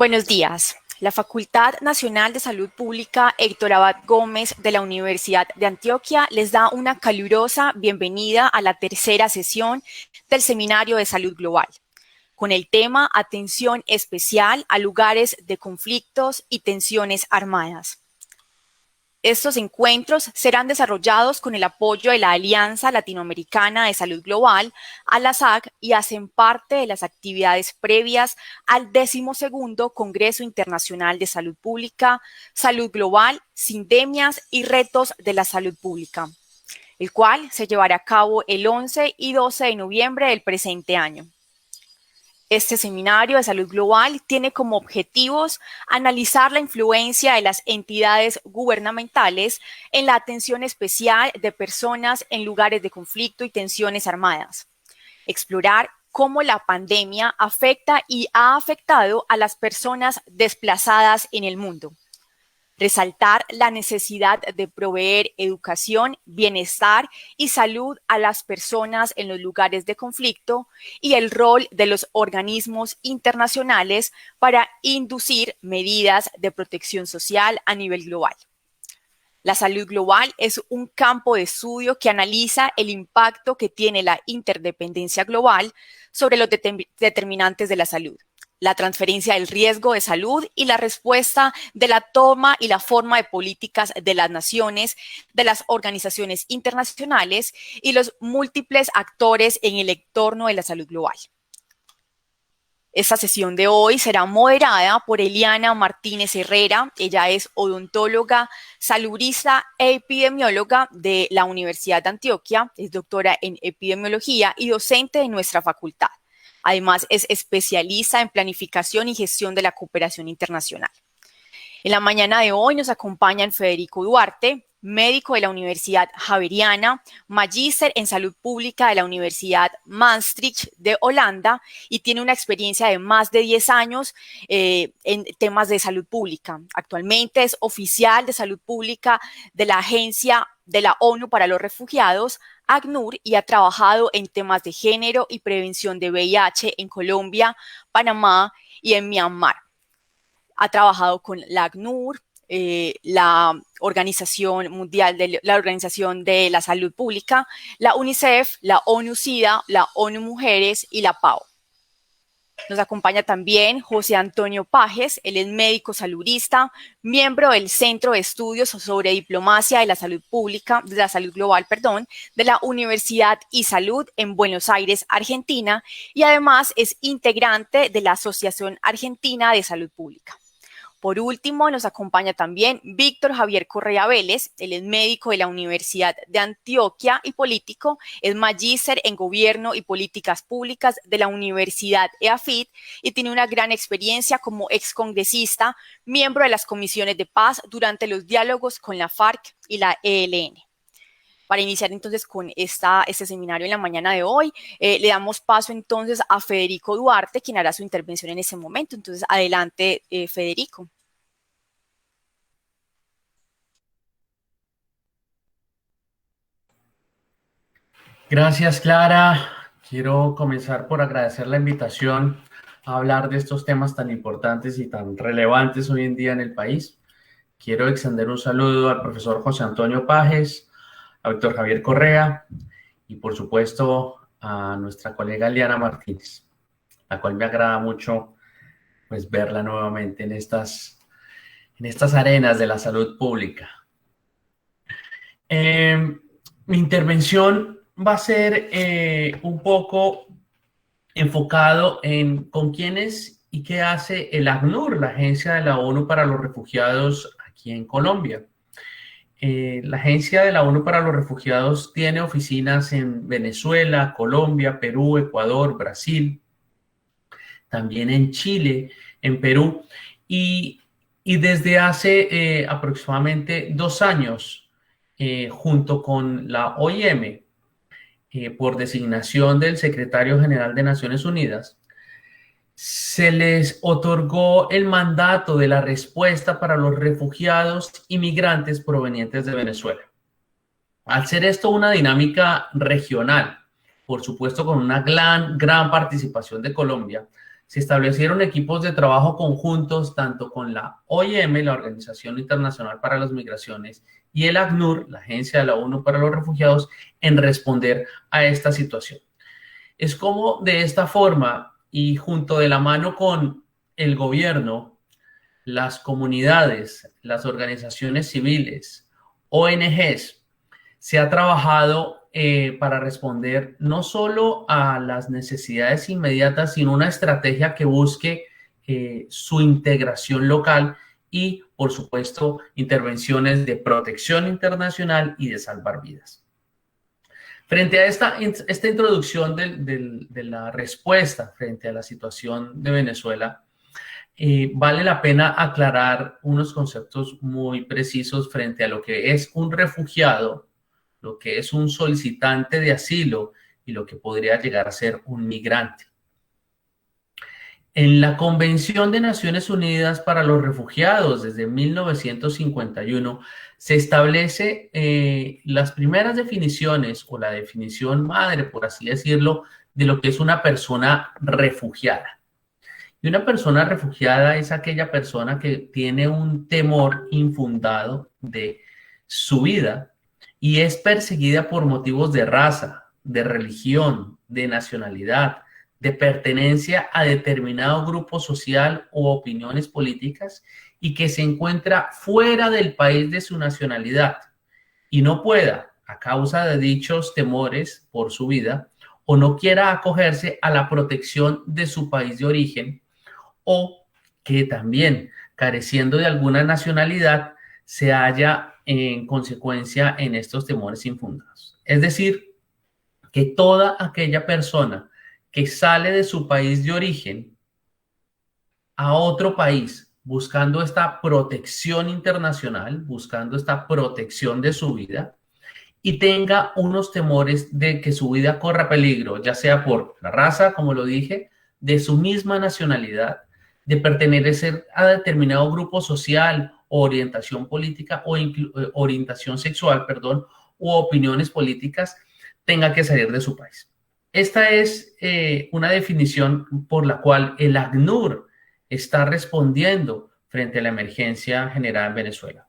Buenos días. La Facultad Nacional de Salud Pública Héctor Abad Gómez de la Universidad de Antioquia les da una calurosa bienvenida a la tercera sesión del Seminario de Salud Global, con el tema Atención especial a lugares de conflictos y tensiones armadas. Estos encuentros serán desarrollados con el apoyo de la Alianza Latinoamericana de Salud Global, ALASAC, y hacen parte de las actividades previas al 12º Congreso Internacional de Salud Pública, Salud Global, Sindemias y Retos de la Salud Pública, el cual se llevará a cabo el 11 y 12 de noviembre del presente año. Este seminario de salud global tiene como objetivos analizar la influencia de las entidades gubernamentales en la atención especial de personas en lugares de conflicto y tensiones armadas, explorar cómo la pandemia afecta y ha afectado a las personas desplazadas en el mundo, resaltar la necesidad de proveer educación, bienestar y salud a las personas en los lugares de conflicto y el rol de los organismos internacionales para inducir medidas de protección social a nivel global. La salud global es un campo de estudio que analiza el impacto que tiene la interdependencia global sobre los determinantes de la salud, la transferencia del riesgo de salud y la respuesta de la toma y la forma de políticas de las naciones, de las organizaciones internacionales y los múltiples actores en el entorno de la salud global. Esta sesión de hoy será moderada por Eliana Martínez Herrera. Ella es odontóloga, saludista e epidemióloga de la Universidad de Antioquia, es doctora en epidemiología y docente de nuestra facultad. Además, es especialista en planificación y gestión de la cooperación internacional. En la mañana de hoy nos acompañan Federico Duarte, médico de la Universidad Javeriana, magíster en salud pública de la Universidad Maastricht de Holanda y tiene una experiencia de más de 10 años en temas de salud pública. Actualmente es oficial de salud pública de la Agencia de la ONU para los Refugiados, ACNUR, y ha trabajado en temas de género y prevención de VIH en Colombia, Panamá y en Myanmar. Ha trabajado con la ACNUR, la Organización Mundial la Organización de la Salud Pública, la UNICEF, la ONU-SIDA, la ONU Mujeres y la PAO. Nos acompaña también José Antonio Pajes, él es médico saludista, miembro del Centro de Estudios sobre Diplomacia de la Salud Pública, de la Salud Global, de la Universidad y Salud en Buenos Aires, Argentina, y además es integrante de la Asociación Argentina de Salud Pública. Por último, nos acompaña también Víctor Javier Correa Vélez, él es médico de la Universidad de Antioquia y político, es magíster en Gobierno y Políticas Públicas de la Universidad EAFIT y tiene una gran experiencia como excongresista, miembro de las comisiones de paz durante los diálogos con la FARC y la ELN. Para iniciar entonces con este seminario en la mañana de hoy, le damos paso entonces a Federico Duarte, quien hará su intervención en ese momento. Entonces, adelante, Federico. Gracias, Clara. Quiero comenzar por agradecer la invitación a hablar de estos temas tan importantes y tan relevantes hoy en día en el país. Quiero extender un saludo al profesor José Antonio Pajes, a Víctor Javier Correa y, por supuesto, a nuestra colega Eliana Martínez, la cual me agrada mucho pues, verla nuevamente en estas arenas de la salud pública. Mi intervención va a ser un poco enfocado en con quiénes y qué hace el ACNUR, la Agencia de la ONU para los Refugiados aquí en Colombia. La Agencia de la ONU para los Refugiados tiene oficinas en Venezuela, Colombia, Perú, Ecuador, Brasil, también en Chile, en Perú, y desde hace aproximadamente 2 años, junto con la OIM, por designación del secretario general de Naciones Unidas, se les otorgó el mandato de la respuesta para los refugiados y migrantes provenientes de Venezuela. Al ser esto una dinámica regional, por supuesto con una gran participación de Colombia, Se establecieron equipos de trabajo conjuntos tanto con la OIM, la Organización Internacional para las Migraciones, y el ACNUR, la Agencia de la ONU para los Refugiados, en responder a esta situación. Es como de esta forma y junto de la mano con el gobierno, las comunidades, las organizaciones civiles, ONGs, se ha trabajado para responder no solo a las necesidades inmediatas, sino una estrategia que busque su integración local y, por supuesto, intervenciones de protección internacional y de salvar vidas. Frente a esta introducción de la respuesta frente a la situación de Venezuela, vale la pena aclarar unos conceptos muy precisos frente a lo que es un refugiado, lo que es un solicitante de asilo y lo que podría llegar a ser un migrante. En la Convención de Naciones Unidas para los Refugiados, desde 1951, se establece las primeras definiciones o la definición madre, por así decirlo, de lo que es una persona refugiada. Y una persona refugiada es aquella persona que tiene un temor infundado de su vida y es perseguida por motivos de raza, de religión, de nacionalidad, de pertenencia a determinado grupo social o opiniones políticas y que se encuentra fuera del país de su nacionalidad y no pueda, a causa de dichos temores por su vida, o no quiera acogerse a la protección de su país de origen, o que también, careciendo de alguna nacionalidad, se halla en consecuencia en estos temores infundados. Es decir, que toda aquella persona que sale de su país de origen a otro país buscando esta protección internacional, buscando esta protección de su vida, y tenga unos temores de que su vida corra peligro, ya sea por la raza, como lo dije, de su misma nacionalidad, de pertenecer a determinado grupo social o orientación política o orientación sexual, perdón, u opiniones políticas, tenga que salir de su país. Esta es una definición por la cual el ACNUR está respondiendo frente a la emergencia generada en Venezuela.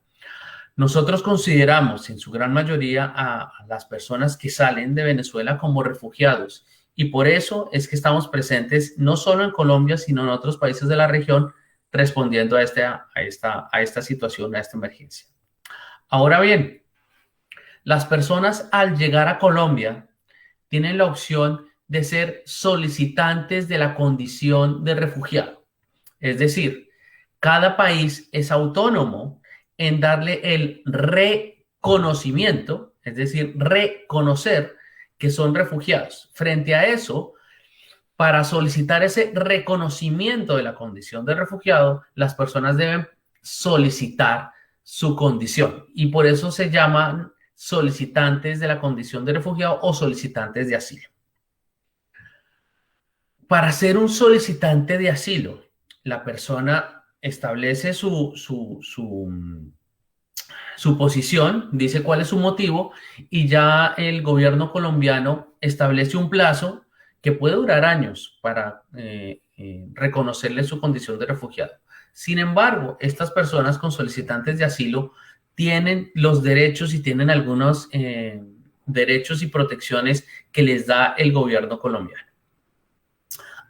Nosotros consideramos en su gran mayoría a las personas que salen de Venezuela como refugiados y por eso es que estamos presentes no solo en Colombia, sino en otros países de la región respondiendo a esta situación, a esta emergencia. Ahora bien, las personas al llegar a Colombia tienen la opción de ser solicitantes de la condición de refugiado. Es decir, cada país es autónomo en darle el reconocimiento, es decir, reconocer que son refugiados. Frente a eso, para solicitar ese reconocimiento de la condición de refugiado, las personas deben solicitar su condición y por eso se llaman solicitantes de la condición de refugiado o solicitantes de asilo. Para ser un solicitante de asilo, la persona establece su posición, dice cuál es su motivo y ya el gobierno colombiano establece un plazo que puede durar años para reconocerle su condición de refugiado. Sin embargo, estas personas con solicitantes de asilo tienen los derechos y tienen algunos derechos y protecciones que les da el gobierno colombiano.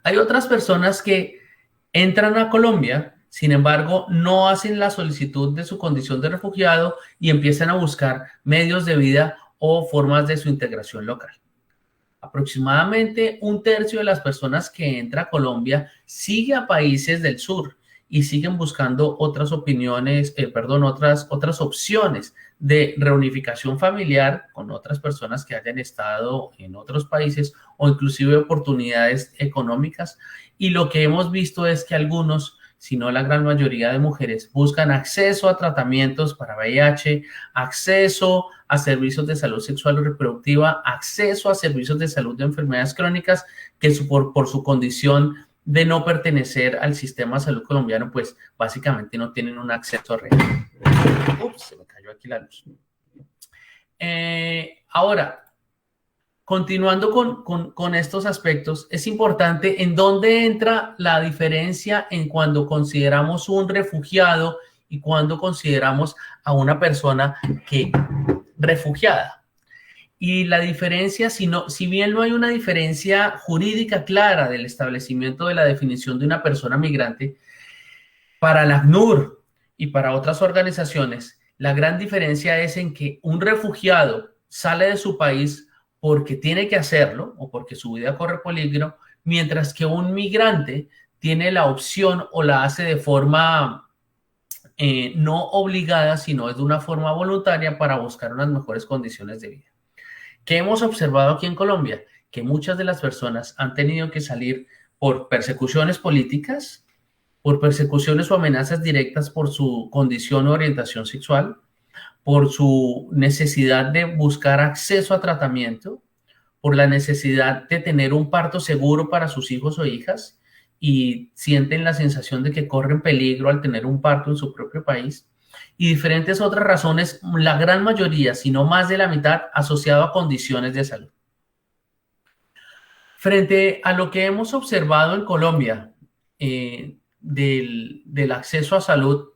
Hay otras personas que entran a Colombia, sin embargo, no hacen la solicitud de su condición de refugiado y empiezan a buscar medios de vida o formas de su integración local. Aproximadamente un tercio de las personas que entra a Colombia sigue a países del sur y siguen buscando otras opiniones, otras opciones de reunificación familiar con otras personas que hayan estado en otros países o inclusive oportunidades económicas. Y lo que hemos visto es que algunos, si no la gran mayoría de mujeres, buscan acceso a tratamientos para VIH, acceso a servicios de salud sexual y reproductiva, acceso a servicios de salud de enfermedades crónicas, que por su condición de no pertenecer al sistema de salud colombiano, pues básicamente no tienen un acceso real. Ups, se me cayó aquí la luz. Ahora, continuando con estos aspectos, es importante en dónde entra la diferencia en cuando consideramos un refugiado y cuando consideramos a una persona que refugiada. Y la diferencia, si bien no hay una diferencia jurídica clara del establecimiento de la definición de una persona migrante, para la ACNUR y para otras organizaciones, la gran diferencia es en que un refugiado sale de su país porque tiene que hacerlo o porque su vida corre peligro, mientras que un migrante tiene la opción o la hace de forma no obligada, sino es de una forma voluntaria para buscar unas mejores condiciones de vida. ¿Qué hemos observado aquí en Colombia? Que muchas de las personas han tenido que salir por persecuciones políticas, por persecuciones o amenazas directas por su condición o orientación sexual, por su necesidad de buscar acceso a tratamiento, por la necesidad de tener un parto seguro para sus hijos o hijas y sienten la sensación de que corren peligro al tener un parto en su propio país, y diferentes otras razones, la gran mayoría, si no más de la mitad, asociado a condiciones de salud. Frente a lo que hemos observado en Colombia del acceso a salud,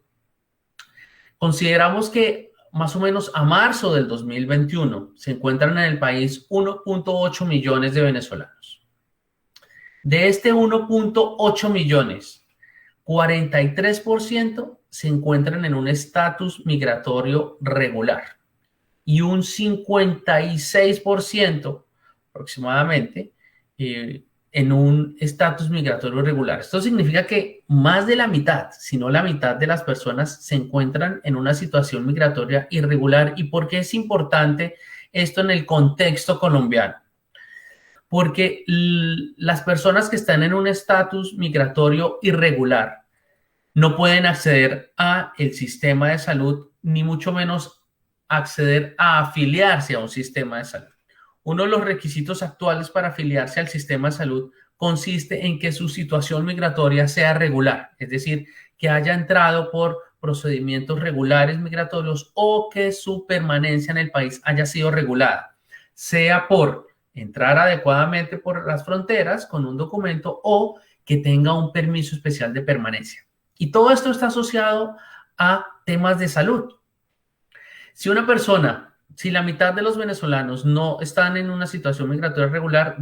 consideramos que más o menos a marzo del 2021 se encuentran en el país 1.8 millones de venezolanos. De este 1.8 millones, 43% se encuentran en un estatus migratorio regular y un 56% aproximadamente en un estatus migratorio regular. Esto significa que más de la mitad, si no la mitad de las personas se encuentran en una situación migratoria irregular. ¿Y por qué es importante esto en el contexto colombiano? Porque las personas que están en un estatus migratorio irregular no pueden acceder a el sistema de salud, ni mucho menos acceder a afiliarse a un sistema de salud. Uno de los requisitos actuales para afiliarse al sistema de salud consiste en que su situación migratoria sea regular, es decir, que haya entrado por procedimientos regulares migratorios o que su permanencia en el país haya sido regulada, sea por entrar adecuadamente por las fronteras con un documento o que tenga un permiso especial de permanencia. Y todo esto está asociado a temas de salud. Si la mitad de los venezolanos no están en una situación migratoria regular,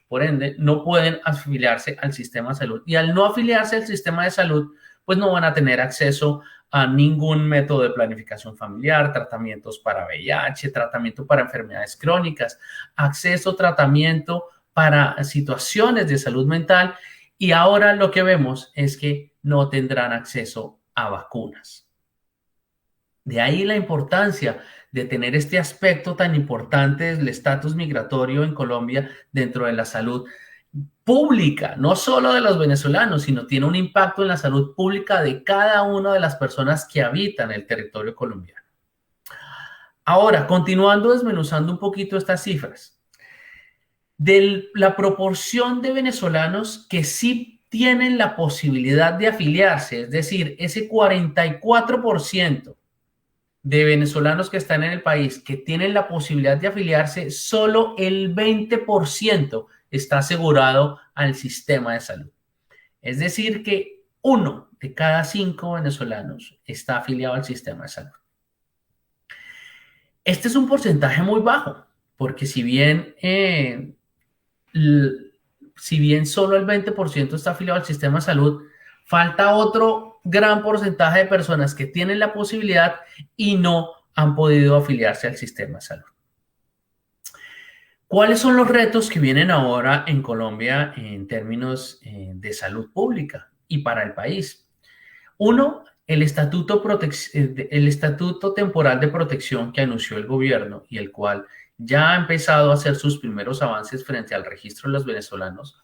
por ende, no pueden afiliarse al sistema de salud. Y al no afiliarse al sistema de salud, pues no van a tener acceso a ningún método de planificación familiar, tratamientos para VIH, tratamiento para enfermedades crónicas, acceso a tratamiento para situaciones de salud mental. Y ahora lo que vemos es que no tendrán acceso a vacunas. De ahí la importancia de tener este aspecto tan importante del estatus migratorio en Colombia dentro de la salud pública, no solo de los venezolanos, sino tiene un impacto en la salud pública de cada una de las personas que habitan el territorio colombiano. Ahora, continuando desmenuzando un poquito estas cifras, de la proporción de venezolanos que sí tienen la posibilidad de afiliarse, es decir, ese 44% de venezolanos que están en el país que tienen la posibilidad de afiliarse, solo el 20% está asegurado al sistema de salud. Es decir, que 1 de cada 5 venezolanos está afiliado al sistema de salud. Este es un porcentaje muy bajo, porque si bien solo el 20% está afiliado al sistema de salud, falta otro gran porcentaje de personas que tienen la posibilidad y no han podido afiliarse al sistema de salud. ¿Cuáles son los retos que vienen ahora en Colombia en términos de salud pública y para el país? Uno, el estatuto temporal de protección que anunció el gobierno y el cual ya ha empezado a hacer sus primeros avances frente al registro de los venezolanos,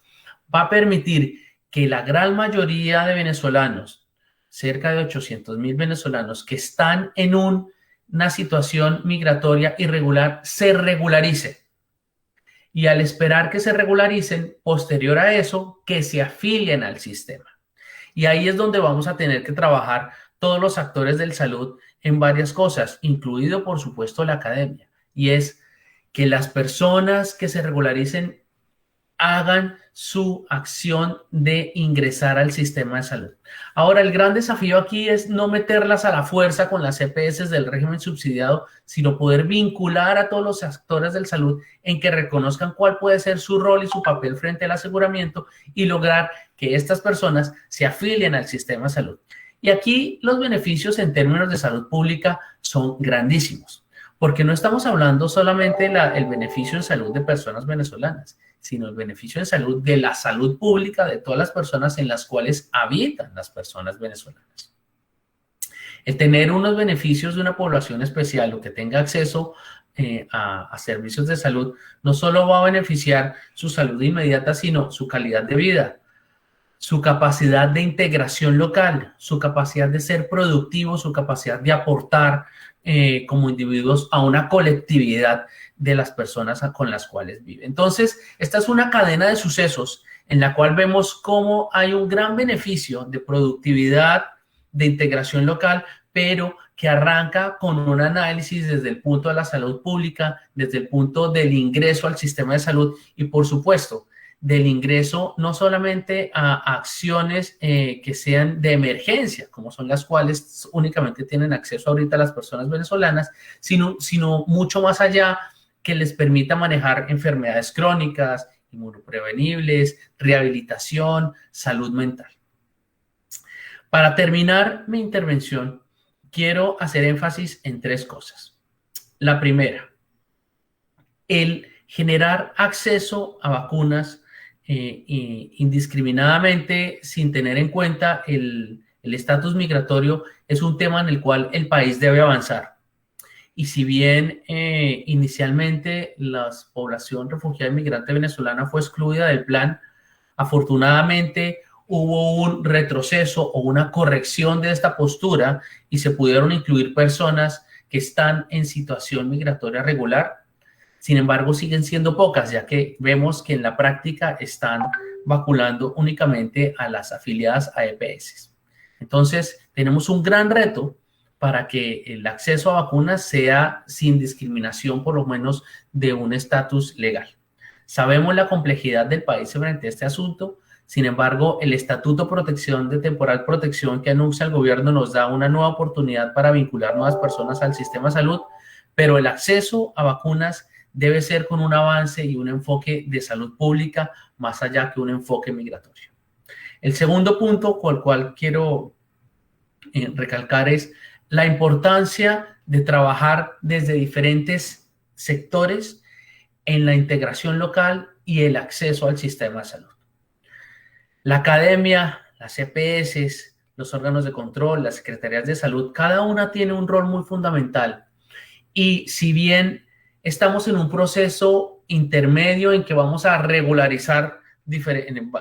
va a permitir que la gran mayoría de venezolanos, cerca de 800,000 venezolanos que están en una situación migratoria irregular, se regularicen. Y al esperar que se regularicen, posterior a eso, que se afilien al sistema. Y ahí es donde vamos a tener que trabajar todos los actores de salud en varias cosas, incluido, por supuesto, la academia. Y es que las personas que se regularicen hagan su acción de ingresar al sistema de salud. Ahora, el gran desafío aquí es no meterlas a la fuerza con las EPS del régimen subsidiado, sino poder vincular a todos los actores de salud en que reconozcan cuál puede ser su rol y su papel frente al aseguramiento y lograr que estas personas se afilien al sistema de salud. Y aquí los beneficios en términos de salud pública son grandísimos, porque no estamos hablando solamente del beneficio en salud de personas venezolanas, sino el beneficio en salud de la salud pública de todas las personas en las cuales habitan las personas venezolanas. El tener unos beneficios de una población especial o que tenga acceso a servicios de salud no solo va a beneficiar su salud inmediata, sino su calidad de vida, su capacidad de integración local, su capacidad de ser productivo, su capacidad de aportar como individuos a una colectividad de las personas con las cuales vive. Entonces, esta es una cadena de sucesos en la cual vemos cómo hay un gran beneficio de productividad, de integración local, pero que arranca con un análisis desde el punto de la salud pública, desde el punto del ingreso al sistema de salud y, por supuesto, del ingreso no solamente a acciones que sean de emergencia, como son las cuales únicamente tienen acceso ahorita las personas venezolanas, sino mucho más allá, que les permita manejar enfermedades crónicas, inmunoprevenibles, rehabilitación, salud mental. Para terminar mi intervención, quiero hacer énfasis en 3 cosas. La primera, el generar acceso a vacunas indiscriminadamente sin tener en cuenta el estatus migratorio es un tema en el cual el país debe avanzar. Y si bien inicialmente la población refugiada inmigrante venezolana fue excluida del plan, afortunadamente hubo un retroceso o una corrección de esta postura y se pudieron incluir personas que están en situación migratoria regular. Sin embargo, siguen siendo pocas, ya que vemos que en la práctica están vacunando únicamente a las afiliadas a EPS. Entonces, tenemos un gran reto para que el acceso a vacunas sea sin discriminación, por lo menos de un estatus legal. Sabemos la complejidad del país frente a este asunto. Sin embargo, el Estatuto de Temporal Protección que anuncia el gobierno nos da una nueva oportunidad para vincular nuevas personas al sistema de salud, pero el acceso a vacunas debe ser con un avance y un enfoque de salud pública más allá que un enfoque migratorio. El segundo punto con el cual quiero recalcar es la importancia de trabajar desde diferentes sectores en la integración local y el acceso al sistema de salud. La academia, las EPS, los órganos de control, las secretarías de salud, cada una tiene un rol muy fundamental. Y si bien estamos en un proceso intermedio en que vamos a regularizar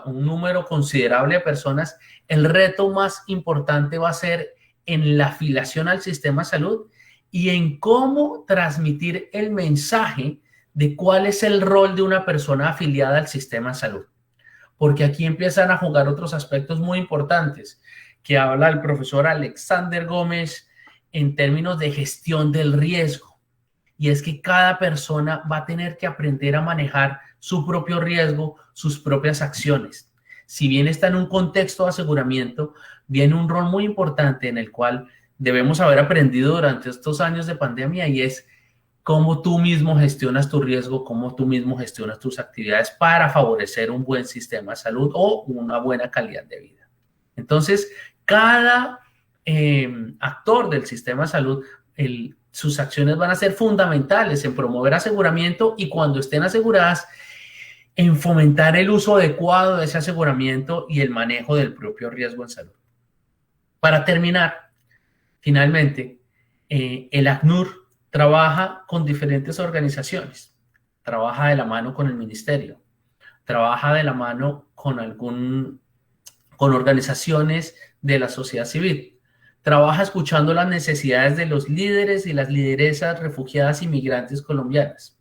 un número considerable de personas, el reto más importante va a ser en la afiliación al sistema de salud y en cómo transmitir el mensaje de cuál es el rol de una persona afiliada al sistema de salud. Porque aquí empiezan a jugar otros aspectos muy importantes que habla el profesor Alexander Gómez en términos de gestión del riesgo. Y es que cada persona va a tener que aprender a manejar su propio riesgo, sus propias acciones. Si bien está en un contexto de aseguramiento, viene un rol muy importante en el cual debemos haber aprendido durante estos años de pandemia y es cómo tú mismo gestionas tu riesgo, cómo tú mismo gestionas tus actividades para favorecer un buen sistema de salud o una buena calidad de vida. Entonces, cada actor del sistema de salud, sus acciones van a ser fundamentales en promover aseguramiento y cuando estén aseguradas, en fomentar el uso adecuado de ese aseguramiento y el manejo del propio riesgo en salud. Para terminar, finalmente, el ACNUR trabaja con diferentes organizaciones, trabaja de la mano con el ministerio, trabaja de la mano con organizaciones de la sociedad civil, trabaja escuchando las necesidades de los líderes y las lideresas refugiadas y migrantes colombianas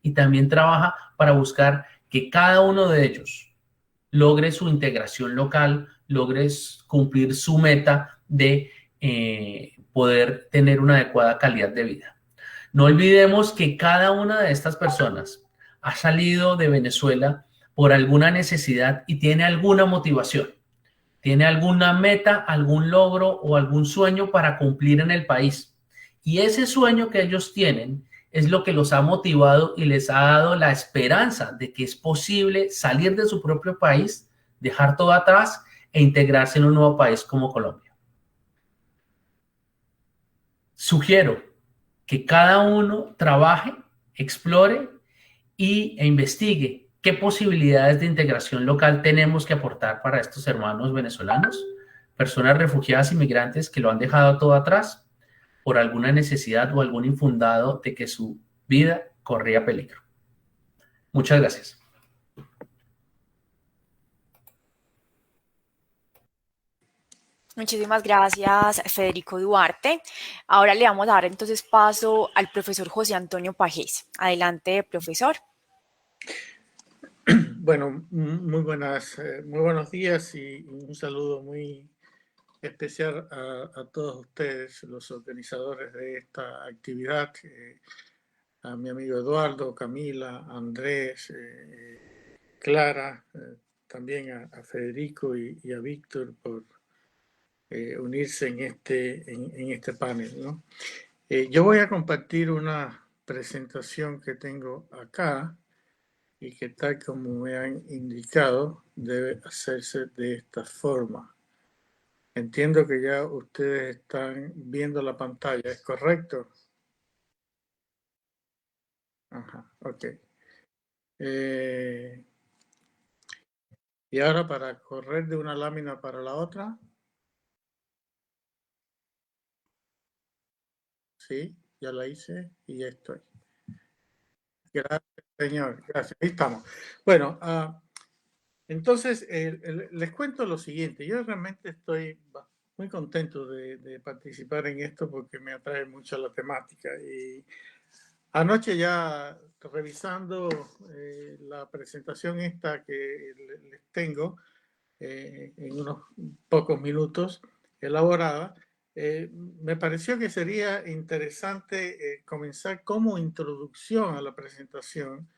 y también trabaja para buscar que cada uno de ellos logre su integración local, logre cumplir su meta de poder tener una adecuada calidad de vida. No olvidemos que cada una de estas personas ha salido de Venezuela por alguna necesidad y tiene alguna motivación, tiene alguna meta, algún logro o algún sueño para cumplir en el país. Y ese sueño que ellos tienen es lo que los ha motivado y les ha dado la esperanza de que es posible salir de su propio país, dejar todo atrás e integrarse en un nuevo país como Colombia. Sugiero que cada uno trabaje, explore e investigue qué posibilidades de integración local tenemos que aportar para estos hermanos venezolanos, personas refugiadas y migrantes que lo han dejado todo atrás por alguna necesidad o algún infundado de que su vida corría peligro. Muchas gracias. Muchísimas gracias, Federico Duarte. Ahora le vamos a dar entonces paso al profesor José Antonio Pajés. Adelante, profesor. Bueno, muy buenos días y un saludo muy especial a todos ustedes, los organizadores de esta actividad, a mi amigo Eduardo, Camila, Andrés, Clara, también a Federico y a Víctor por unirse en este panel, ¿no? Yo voy a compartir una presentación que tengo acá y que, tal como me han indicado, debe hacerse de esta forma. Entiendo que ya ustedes están viendo la pantalla, ¿es correcto? Ajá, ok. Y ahora, para correr de una lámina para la otra. Sí, ya la hice y ya estoy. Gracias, señor. Gracias. Ahí estamos. Bueno, entonces les cuento lo siguiente. Yo realmente estoy muy contento de participar en esto porque me atrae mucho la temática. Y anoche, ya revisando la presentación esta que les tengo en unos pocos minutos elaborada, me pareció que sería interesante comenzar como introducción a la presentación,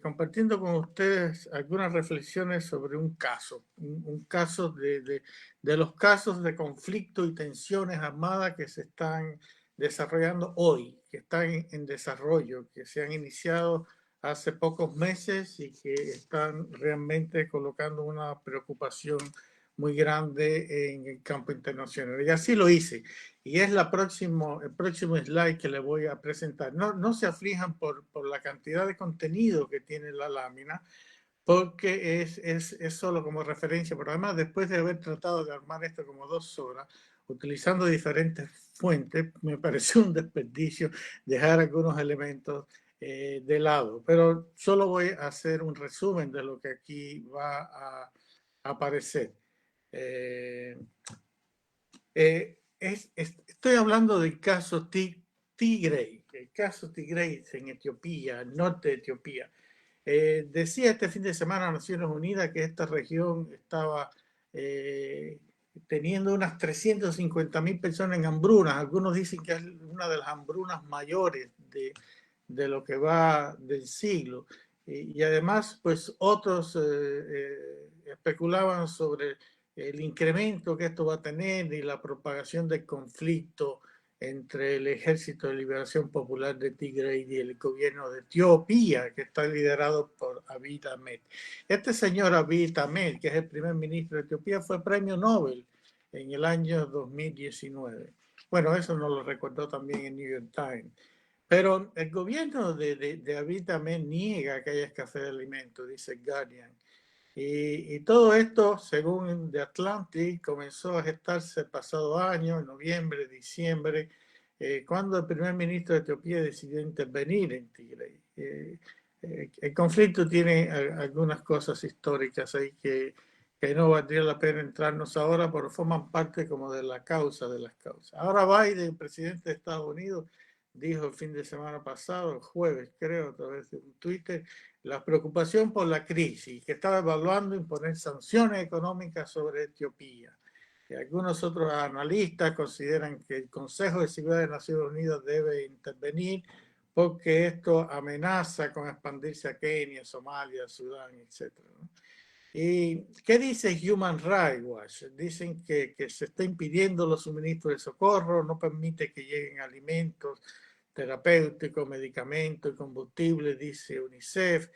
compartiendo con ustedes algunas reflexiones sobre un caso, un caso de los casos de conflicto y tensiones armadas que se están desarrollando hoy, que están en desarrollo, que se han iniciado hace pocos meses y que están realmente colocando una preocupación muy grande en el campo internacional. Y así lo hice. Y es el próximo slide que le voy a presentar. No se aflijan por la cantidad de contenido que tiene la lámina, porque es solo como referencia. Pero además, después de haber tratado de armar esto como 2 horas, utilizando diferentes fuentes, me pareció un desperdicio dejar algunos elementos de lado. Pero solo voy a hacer un resumen de lo que aquí va a aparecer. Estoy hablando del caso Tigray, el caso Tigray en Etiopía, norte de Etiopía. Decía este fin de semana Naciones Unidas que esta región estaba teniendo unas 350.000 personas en hambrunas. Algunos dicen que es una de las hambrunas mayores de lo que va del siglo. Y además, pues otros especulaban sobre el incremento que esto va a tener y la propagación del conflicto entre el Ejército de Liberación Popular de Tigray y el gobierno de Etiopía, que está liderado por Abiy Ahmed. Este señor Abiy Ahmed, que es el primer ministro de Etiopía, fue premio Nobel en el año 2019. Bueno, eso nos lo recordó también el New York Times. Pero el gobierno de Abiy Ahmed niega que haya escasez de alimentos, dice el Guardian. Y todo esto, según The Atlantic, comenzó a gestarse el pasado año, en noviembre, diciembre, cuando el primer ministro de Etiopía decidió intervenir en Tigray. El conflicto tiene algunas cosas históricas ahí que no valdría la pena entrarnos ahora, pero forman parte como de la causa de las causas. Ahora Biden, el presidente de Estados Unidos, dijo el fin de semana pasado, el jueves creo, a través de un Twitter, la preocupación por la crisis, que estaba evaluando imponer sanciones económicas sobre Etiopía. Y algunos otros analistas consideran que el Consejo de Seguridad de Naciones Unidas debe intervenir porque esto amenaza con expandirse a Kenia, Somalia, Sudán, etc. ¿no? ¿Y qué dice Human Rights Watch? Dicen que se está impidiendo los suministros de socorro, no permite que lleguen alimentos terapéuticos, medicamentos y combustible, dice UNICEF.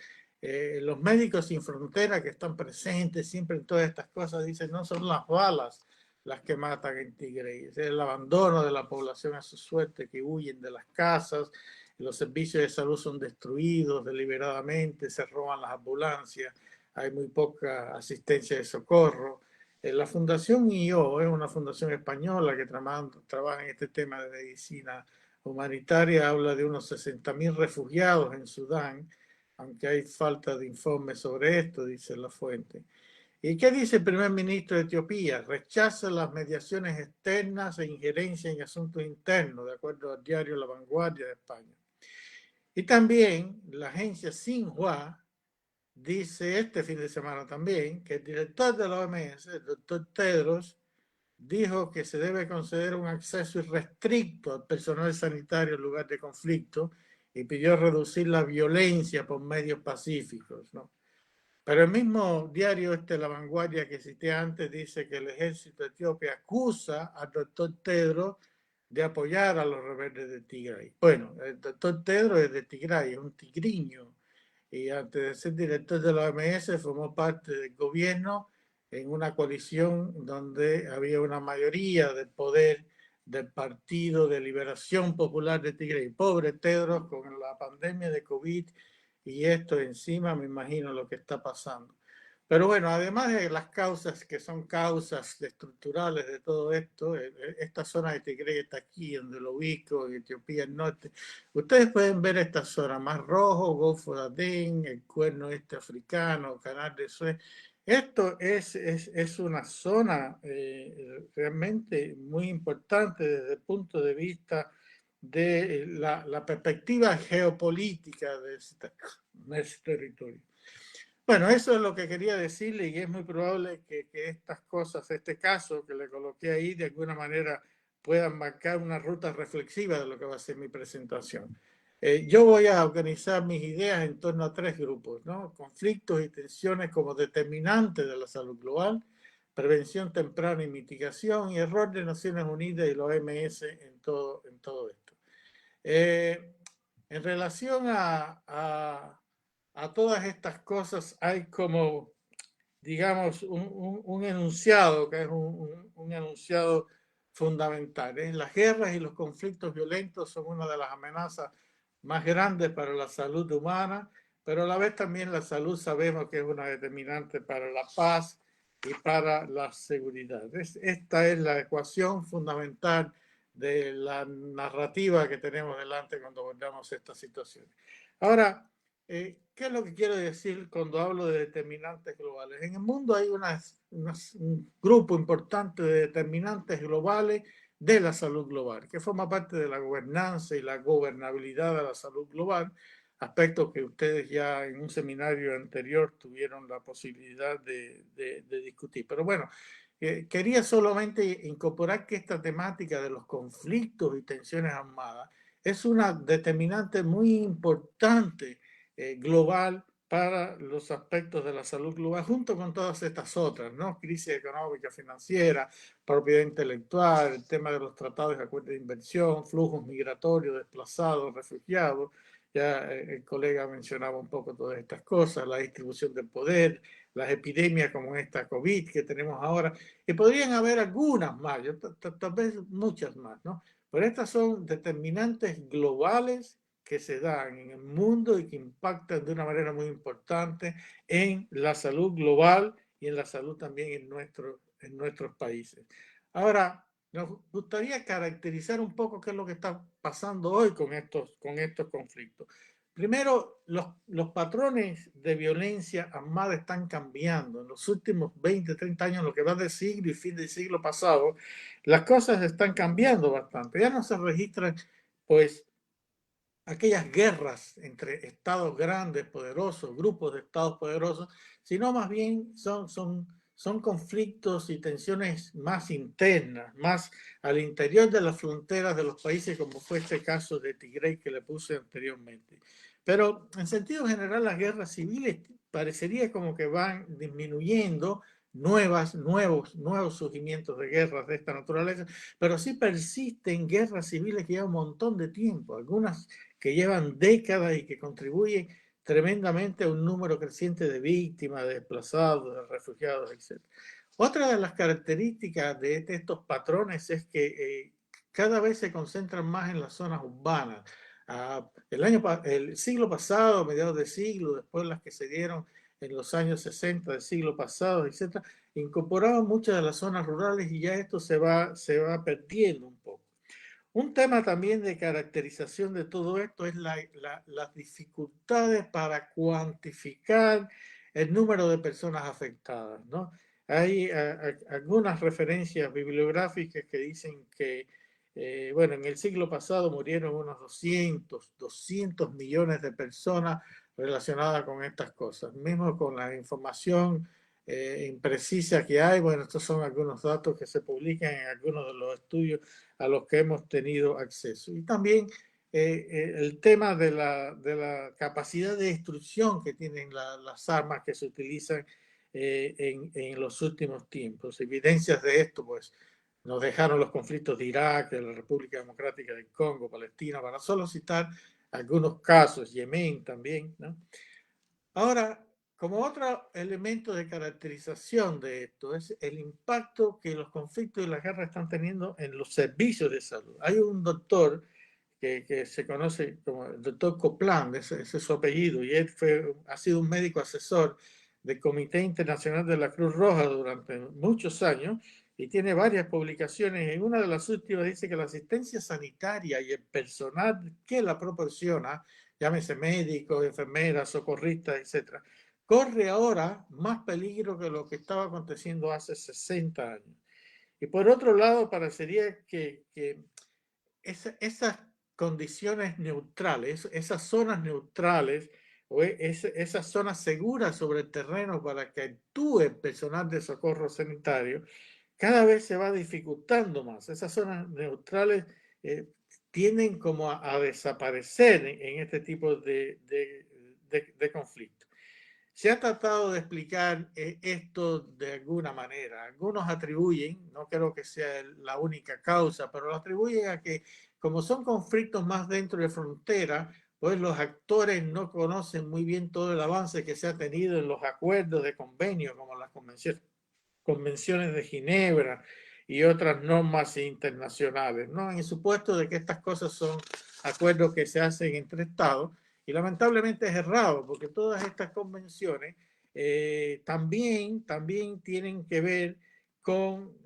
Los médicos sin frontera que están presentes siempre en todas estas cosas dicen no son las balas las que matan en Tigray, es el abandono de la población a su suerte, que huyen de las casas, los servicios de salud son destruidos deliberadamente, se roban las ambulancias, hay muy poca asistencia de socorro. La Fundación IO es una fundación española que trabaja en este tema de medicina humanitaria, habla de unos 60.000 refugiados en Sudán, aunque hay falta de informes sobre esto, dice la fuente. ¿Y qué dice el primer ministro de Etiopía? Rechaza las mediaciones externas e injerencia en asuntos internos, de acuerdo al diario La Vanguardia de España. Y también la agencia Xinhua dice este fin de semana también que el director de la OMS, el doctor Tedros, dijo que se debe conceder un acceso irrestricto al personal sanitario en lugar de conflicto y pidió reducir la violencia por medios pacíficos, ¿no? Pero el mismo diario La Vanguardia que cité antes dice que el ejército etíope acusa al doctor Tedros de apoyar a los rebeldes de Tigray. Bueno, el doctor Tedros es de Tigray, es un tigriño, y antes de ser director de la OMS formó parte del gobierno en una coalición donde había una mayoría del poder del Partido de Liberación Popular de Tigray. Pobre Tedros con la pandemia de COVID y esto encima, me imagino lo que está pasando. Pero bueno, además de las causas que son causas estructurales de todo esto, esta zona de Tigray está aquí, donde lo ubico, en Etiopía, el norte. Ustedes pueden ver esta zona, Mar Rojo, Golfo de Adén, el Cuerno africano, Canal de Suez. Esto es una zona realmente muy importante desde el punto de vista de la perspectiva geopolítica de ese territorio. Bueno, eso es lo que quería decirle y es muy probable que estas cosas, este caso que le coloqué ahí, de alguna manera puedan marcar una ruta reflexiva de lo que va a ser mi presentación. Yo voy a organizar mis ideas en torno a 3 grupos, ¿no? Conflictos y tensiones como determinantes de la salud global, prevención temprana y mitigación y error de Naciones Unidas y la OMS en todo esto. En relación a todas estas cosas hay como, digamos, un enunciado que es un enunciado fundamental. Las guerras y los conflictos violentos son una de las amenazas más grandes para la salud humana, pero a la vez también la salud sabemos que es una determinante para la paz y para la seguridad. Esta es la ecuación fundamental de la narrativa que tenemos delante cuando abordamos esta situación. Ahora, ¿qué es lo que quiero decir cuando hablo de determinantes globales? En el mundo hay un grupo importante de determinantes globales de la salud global, que forma parte de la gobernanza y la gobernabilidad de la salud global, aspectos que ustedes ya en un seminario anterior tuvieron la posibilidad de discutir. Pero bueno, quería solamente incorporar que esta temática de los conflictos y tensiones armadas es una determinante muy importante global para los aspectos de la salud global, junto con todas estas otras, ¿no? Crisis económica, financiera, propiedad intelectual, el tema de los tratados de acuerdos de inversión, flujos migratorios, desplazados, refugiados. Ya el colega mencionaba un poco todas estas cosas, la distribución del poder, las epidemias como esta COVID que tenemos ahora, y podrían haber algunas más, tal vez muchas más, ¿no? Pero estas son determinantes globales que se dan en el mundo y que impactan de una manera muy importante en la salud global y en la salud también en nuestros países. Ahora, nos gustaría caracterizar un poco qué es lo que está pasando hoy con estos conflictos. Primero, los patrones de violencia armada están cambiando. En los últimos 20, 30 años, lo que va del siglo y fin del siglo pasado, las cosas están cambiando bastante. Ya no se registran, pues, aquellas guerras entre estados grandes, poderosos, grupos de estados poderosos, sino más bien son son conflictos y tensiones más internas, más al interior de las fronteras de los países, como fue este caso de Tigray que le puse anteriormente. Pero en sentido general, las guerras civiles parecería como que van disminuyendo, nuevos surgimientos de guerras de esta naturaleza, pero sí persisten guerras civiles que llevan un montón de tiempo, algunas que llevan décadas y que contribuyen tremendamente a un número creciente de víctimas, de desplazados, de refugiados, etc. Otra de las características de estos patrones es que cada vez se concentran más en las zonas urbanas. El siglo pasado, mediados de siglo, después las que se dieron en los años 60 del siglo pasado, etc., incorporaban muchas de las zonas rurales y ya esto se va perdiendo un poco. Un tema también de caracterización de todo esto es las dificultades para cuantificar el número de personas afectadas, ¿no? Hay algunas referencias bibliográficas que dicen que, bueno, en el siglo pasado murieron unos 200 millones de personas relacionadas con estas cosas. Mismo con la información imprecisa que hay, bueno, estos son algunos datos que se publican en algunos de los estudios a los que hemos tenido acceso. Y también el tema de la capacidad de destrucción que tienen las armas que se utilizan en los últimos tiempos. Evidencias de esto, pues, nos dejaron los conflictos de Irak, de la República Democrática del Congo, Palestina, para solo citar algunos casos, Yemen también, ¿no? Ahora, como otro elemento de caracterización de esto es el impacto que los conflictos y las guerras están teniendo en los servicios de salud. Hay un doctor que se conoce como el doctor Copland, ese es su apellido, y él ha sido un médico asesor del Comité Internacional de la Cruz Roja durante muchos años y tiene varias publicaciones. En una de las últimas dice que la asistencia sanitaria y el personal que la proporciona, llámese médicos, enfermeras, socorristas, etcétera, corre ahora más peligro que lo que estaba aconteciendo hace 60 años. Y por otro lado, parecería que esas condiciones neutrales, esas zonas neutrales o esas zonas seguras sobre el terreno para que actúe el personal de socorro sanitario, cada vez se va dificultando más. Esas zonas neutrales tienden como a desaparecer en este tipo de conflictos. Se ha tratado de explicar esto de alguna manera. Algunos atribuyen, no creo que sea la única causa, pero lo atribuyen a que como son conflictos más dentro de frontera, pues los actores no conocen muy bien todo el avance que se ha tenido en los acuerdos de convenio, como las convenciones de Ginebra y otras normas internacionales, ¿no? En el supuesto de que estas cosas son acuerdos que se hacen entre Estados, y lamentablemente es errado, porque todas estas convenciones también tienen que ver con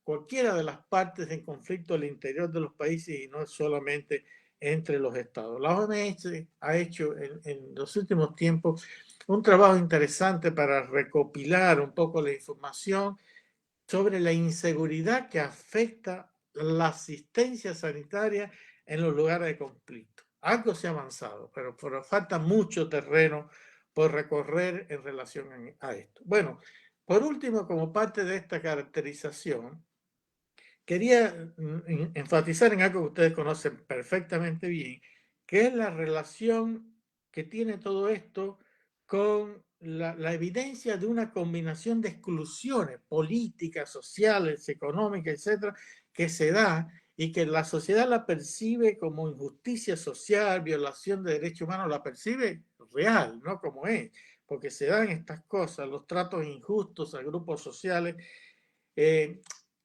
cualquiera de las partes en conflicto al interior de los países y no solamente entre los estados. La OMS ha hecho en los últimos tiempos un trabajo interesante para recopilar un poco la información sobre la inseguridad que afecta la asistencia sanitaria en los lugares de conflicto. Algo se ha avanzado, pero falta mucho terreno por recorrer en relación a esto. Bueno, por último, como parte de esta caracterización, quería enfatizar en algo que ustedes conocen perfectamente bien, que es la relación que tiene todo esto con la evidencia de una combinación de exclusiones políticas, sociales, económicas, etcétera, que se da y que la sociedad la percibe como injusticia social, violación de derechos humanos, la percibe real, no como es, porque se dan estas cosas, los tratos injustos a grupos sociales.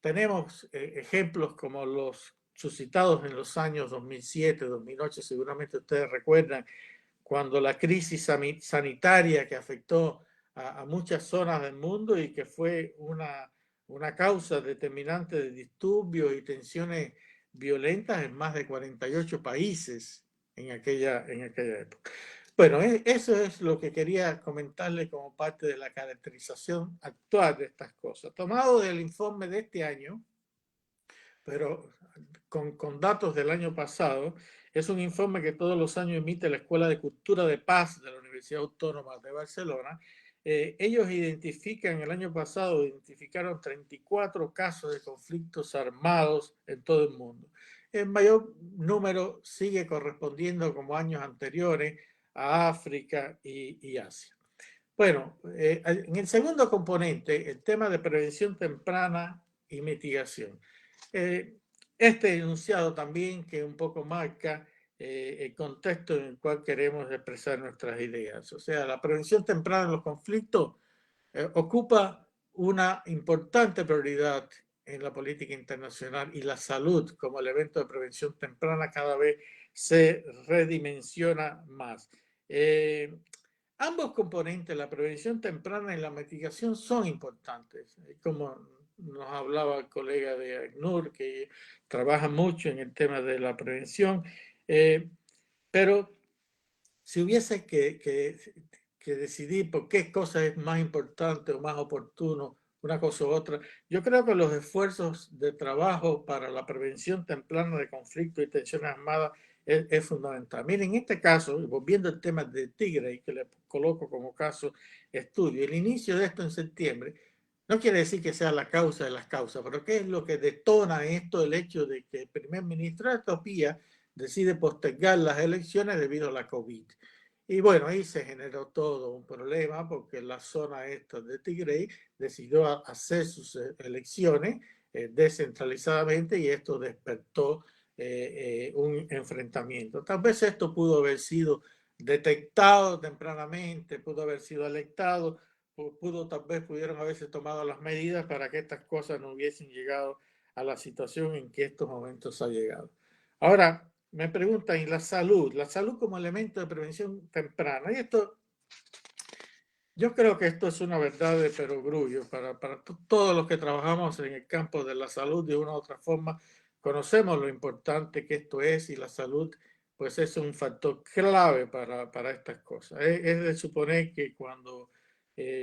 Tenemos ejemplos como los suscitados en los años 2007, 2008, seguramente ustedes recuerdan, cuando la crisis sanitaria que afectó a muchas zonas del mundo y que fue una causa determinante de disturbios y tensiones violentas en más de 48 países en aquella época. Bueno, eso es lo que quería comentarles como parte de la caracterización actual de estas cosas. Tomado del informe de este año, pero con datos del año pasado, es un informe que todos los años emite la Escuela de Cultura de Paz de la Universidad Autónoma de Barcelona, Ellos el año pasado identificaron 34 casos de conflictos armados en todo el mundo. El mayor número sigue correspondiendo, como años anteriores, a África y Asia. Bueno, en el segundo componente, el tema de prevención temprana y mitigación. Este enunciado también que un poco marca el contexto en el cual queremos expresar nuestras ideas. O sea, la prevención temprana de los conflictos ocupa una importante prioridad en la política internacional, y la salud como elemento de prevención temprana cada vez se redimensiona más. Ambos componentes, la prevención temprana y la mitigación, son importantes. Como nos hablaba el colega de ACNUR, que trabaja mucho en el tema de la prevención, pero si hubiese que decidir por qué cosa es más importante o más oportuno, una cosa u otra, yo creo que los esfuerzos de trabajo para la prevención temprana de conflictos y tensiones armadas es fundamental. Miren, en este caso, volviendo al tema de Tigray, que le coloco como caso estudio, el inicio de esto en septiembre, no quiere decir que sea la causa de las causas, pero ¿qué es lo que detona esto? El hecho de que el primer ministro de Etiopía decide postergar las elecciones debido a la COVID. Y bueno, ahí se generó todo un problema porque la zona esta de Tigray decidió hacer sus elecciones descentralizadamente, y esto despertó un enfrentamiento. Tal vez esto pudo haber sido detectado tempranamente, pudo haber sido alertado, tal vez pudieron haberse tomado las medidas para que estas cosas no hubiesen llegado a la situación en que estos momentos ha llegado. Ahora, me preguntan, ¿y la salud? La salud como elemento de prevención temprana. Y esto, yo creo que esto es una verdad de perogrullo para todos los que trabajamos en el campo de la salud de una u otra forma. Conocemos lo importante que esto es, y la salud pues es un factor clave para estas cosas. Es de suponer que cuando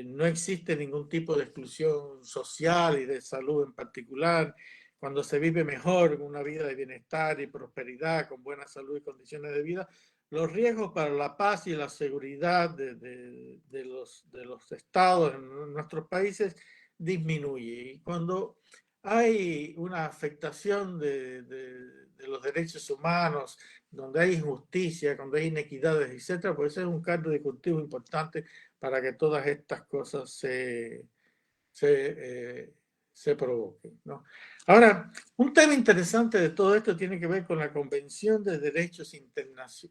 no existe ningún tipo de exclusión social y de salud en particular, cuando se vive mejor, una vida de bienestar y prosperidad, con buena salud y condiciones de vida, los riesgos para la paz y la seguridad de los estados en nuestros países disminuye. Y cuando hay una afectación de los derechos humanos, donde hay injusticia, cuando hay inequidades, etcétera, pues es un caldo de cultivo importante para que todas estas cosas se provoquen, ¿no? Ahora, un tema interesante de todo esto tiene que ver con la Convención de Derecho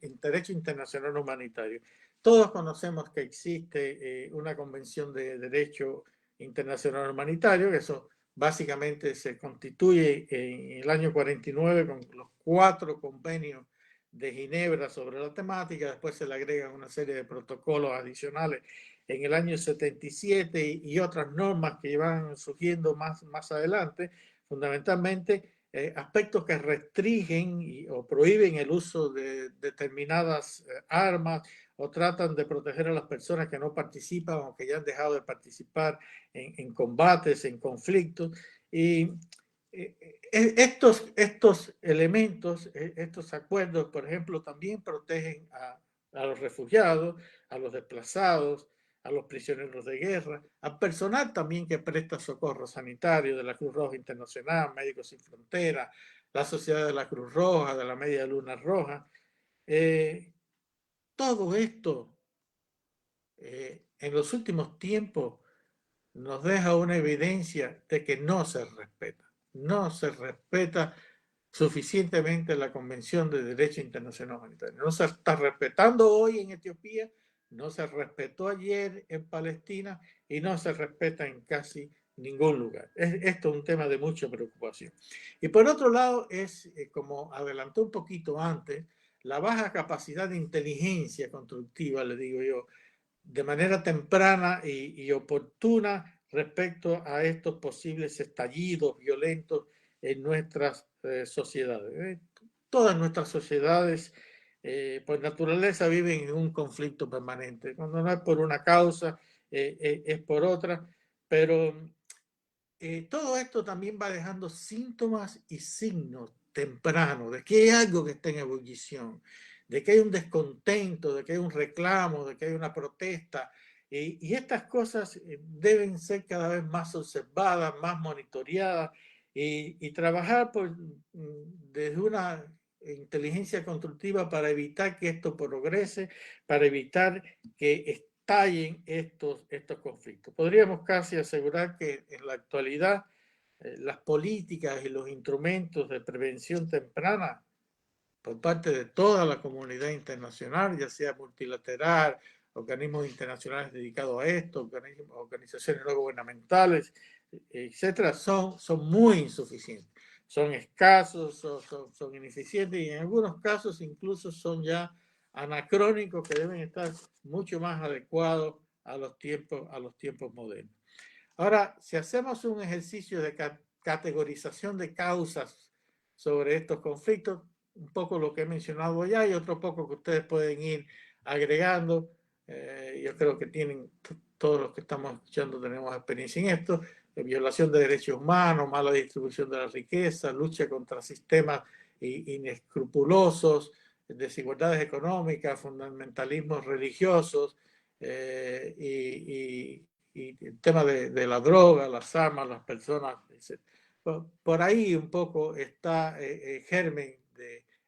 Internacional Humanitario. Todos conocemos que existe una Convención de Derecho Internacional Humanitario, que eso básicamente se constituye en el año 49 con los 4 convenios de Ginebra sobre la temática. Después se le agregan una serie de protocolos adicionales en el año 77 y otras normas que van surgiendo más adelante, fundamentalmente aspectos que restringen o prohíben el uso de determinadas armas, o tratan de proteger a las personas que no participan o que ya han dejado de participar en combates, en conflictos. Y estos elementos, estos acuerdos, por ejemplo, también protegen a los refugiados, a los desplazados, a los prisioneros de guerra, al personal también que presta socorro sanitario de la Cruz Roja Internacional, Médicos Sin Fronteras, la Sociedad de la Cruz Roja, de la Media Luna Roja. Todo esto en los últimos tiempos nos deja una evidencia de que no se respeta suficientemente la Convención de Derecho Internacional Humanitario. No se está respetando hoy en Etiopía, no se respetó ayer en Palestina y no se respeta en casi ningún lugar. Esto es un tema de mucha preocupación. Y por otro lado, es, como adelantó un poquito antes, la baja capacidad de inteligencia constructiva, le digo yo, de manera temprana y oportuna respecto a estos posibles estallidos violentos en nuestras sociedades. Todas nuestras sociedades, por naturaleza, viven en un conflicto permanente. Cuando no es por una causa, es por otra, pero todo esto también va dejando síntomas y signos tempranos de que hay algo que está en ebullición, de que hay un descontento, de que hay un reclamo, de que hay una protesta Y estas cosas deben ser cada vez más observadas, más monitoreadas y trabajar desde una inteligencia constructiva para evitar que esto progrese, para evitar que estallen estos conflictos. Podríamos casi asegurar que en la actualidad las políticas y los instrumentos de prevención temprana por parte de toda la comunidad internacional, ya sea multilateral, organismos internacionales dedicados a esto, organizaciones no gubernamentales, etcétera, son muy insuficientes. Son escasos, son ineficientes y en algunos casos incluso son ya anacrónicos que deben estar mucho más adecuados a los tiempos modernos. Ahora, si hacemos un ejercicio de categorización de causas sobre estos conflictos, un poco lo que he mencionado ya y otro poco que ustedes pueden ir agregando. Yo creo que todos los que estamos escuchando tenemos experiencia en esto. Violación de derechos humanos, mala distribución de la riqueza, lucha contra sistemas inescrupulosos, desigualdades económicas, fundamentalismos religiosos y el tema de la droga, las armas, las personas, etc. Por ahí un poco está el germen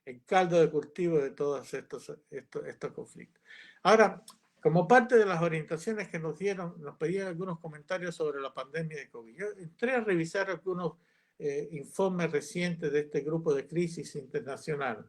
el caldo de cultivo de todos estos conflictos. Ahora, como parte de las orientaciones que nos dieron, nos pedían algunos comentarios sobre la pandemia de COVID. Yo entré a revisar algunos informes recientes de este grupo de crisis internacional.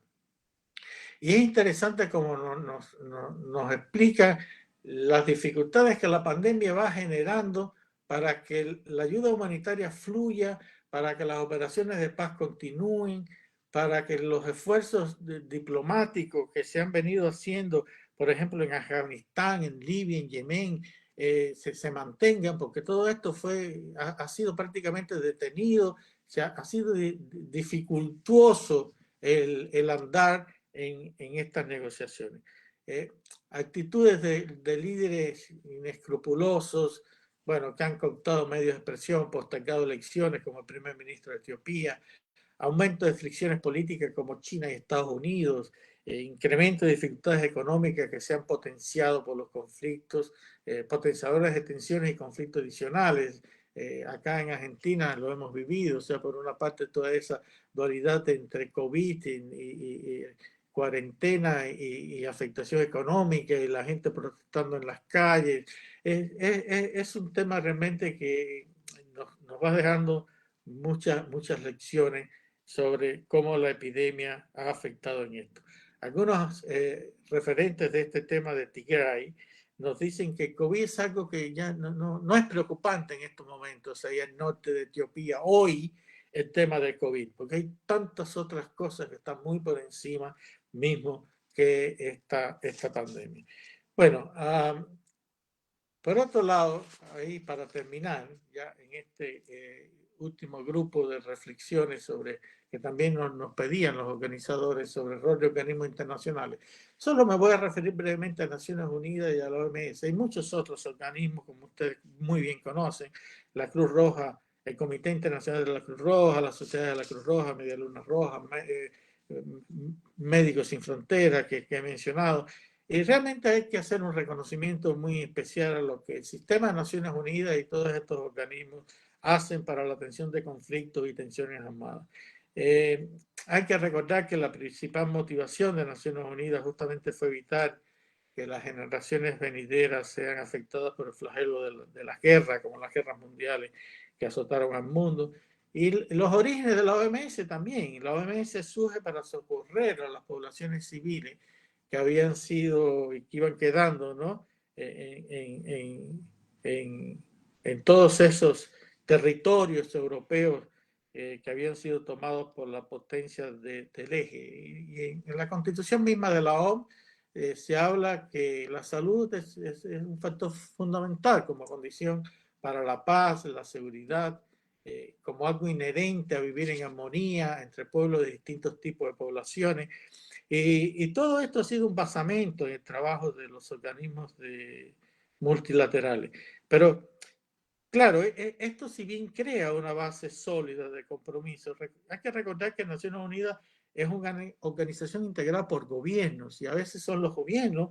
Y es interesante como nos explica las dificultades que la pandemia va generando para que la ayuda humanitaria fluya, para que las operaciones de paz continúen, para que los esfuerzos diplomáticos que se han venido haciendo, por ejemplo, en Afganistán, en Libia, en Yemen, se mantengan, porque todo esto ha sido prácticamente detenido, ha sido dificultuoso el andar en estas negociaciones. Actitudes de líderes inescrupulosos, bueno, que han cooptado medios de expresión, postergado elecciones como el primer ministro de Etiopía, aumento de fricciones políticas como China y Estados Unidos, incremento de dificultades económicas que se han potenciado por los conflictos, potenciadores de tensiones y conflictos adicionales. Acá en Argentina lo hemos vivido, o sea, por una parte toda esa dualidad entre COVID y cuarentena y afectación económica y la gente protestando en las calles. Es un tema realmente que nos va dejando muchas lecciones sobre cómo la epidemia ha afectado en esto. Algunos referentes de este tema de Tigray nos dicen que COVID es algo que ya no es preocupante en estos momentos, ahí al norte de Etiopía, hoy el tema del COVID, porque hay tantas otras cosas que están muy por encima mismo que esta pandemia. Bueno, por otro lado, ahí para terminar, ya en este último grupo de reflexiones sobre que también nos pedían los organizadores sobre el rol de organismos internacionales, solo me voy a referir brevemente a Naciones Unidas y a la OMS. Hay muchos otros organismos, como ustedes muy bien conocen, la Cruz Roja, el Comité Internacional de la Cruz Roja, la Sociedad de la Cruz Roja, Media Luna Roja, Médicos Sin Fronteras, que he mencionado. Y realmente hay que hacer un reconocimiento muy especial a lo que el sistema de Naciones Unidas y todos estos organismos hacen para la atención de conflictos y tensiones armadas. Hay que recordar que la principal motivación de Naciones Unidas justamente fue evitar que las generaciones venideras sean afectadas por el flagelo de las guerras, como las guerras mundiales que azotaron al mundo. Y los orígenes de la OMS también. La OMS surge para socorrer a las poblaciones civiles que habían sido y que iban quedando, ¿no? en todos esos territorios europeos que habían sido tomados por la potencia del eje. Y en la constitución misma de la OMS se habla que la salud es un factor fundamental como condición para la paz, la seguridad, como algo inherente a vivir en armonía entre pueblos de distintos tipos de poblaciones. Y todo esto ha sido un basamento en el trabajo de los organismos multilaterales. Pero, claro, esto si bien crea una base sólida de compromiso, hay que recordar que Naciones Unidas es una organización integrada por gobiernos y a veces son los gobiernos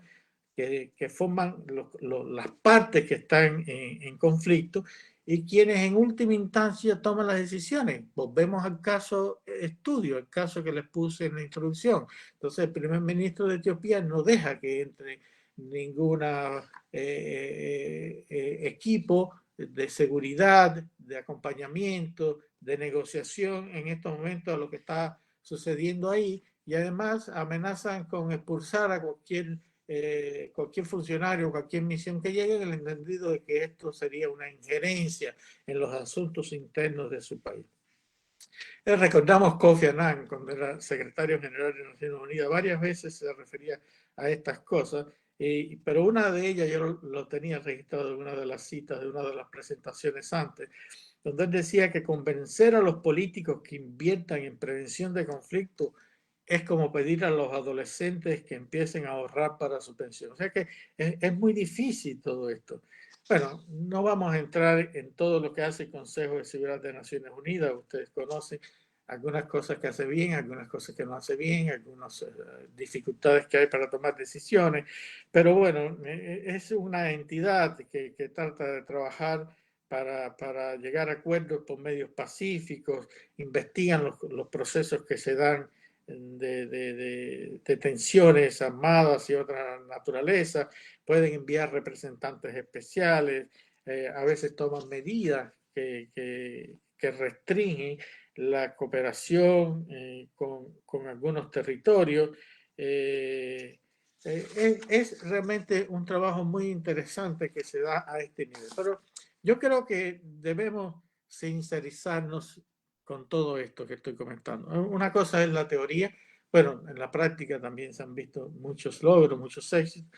que forman las partes que están en conflicto y quienes en última instancia toman las decisiones. Volvemos al caso estudio, el caso que les puse en la introducción. Entonces el primer ministro de Etiopía no deja que entre ningún equipo de seguridad, de acompañamiento, de negociación en estos momentos a lo que está sucediendo ahí, y además amenazan con expulsar a cualquier funcionario, cualquier misión que llegue, en el entendido de que esto sería una injerencia en los asuntos internos de su país. Recordamos Kofi Annan, cuando era secretario general de Naciones Unidas, varias veces se refería a estas cosas, pero una de ellas yo lo tenía registrado en una de las citas de una de las presentaciones antes, donde él decía que convencer a los políticos que inviertan en prevención de conflictos es como pedir a los adolescentes que empiecen a ahorrar para su pensión. O sea que es muy difícil todo esto. Bueno, no vamos a entrar en todo lo que hace el Consejo de Seguridad de Naciones Unidas. Ustedes conocen algunas cosas que hace bien, algunas cosas que no hace bien, algunas dificultades que hay para tomar decisiones. Pero bueno, es una entidad que trata de trabajar para llegar a acuerdos por medios pacíficos, investigan los procesos que se dan de tensiones armadas y otra naturaleza, pueden enviar representantes especiales, a veces toman medidas que restringen la cooperación con algunos territorios. Es realmente un trabajo muy interesante que se da a este nivel. Pero yo creo que debemos sincerizarnos con todo esto que estoy comentando. Una cosa es la teoría, bueno, en la práctica también se han visto muchos logros, muchos éxitos,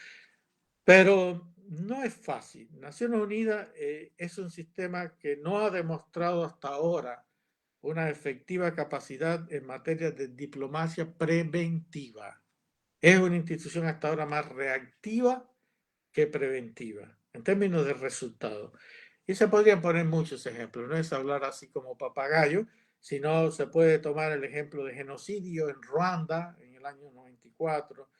pero no es fácil. Naciones Unidas es un sistema que no ha demostrado hasta ahora una efectiva capacidad en materia de diplomacia preventiva. Es una institución hasta ahora más reactiva que preventiva, en términos de resultados. Y se podrían poner muchos ejemplos, no es hablar así como papagayo, sino se puede tomar el ejemplo de genocidio en Ruanda en el año 94,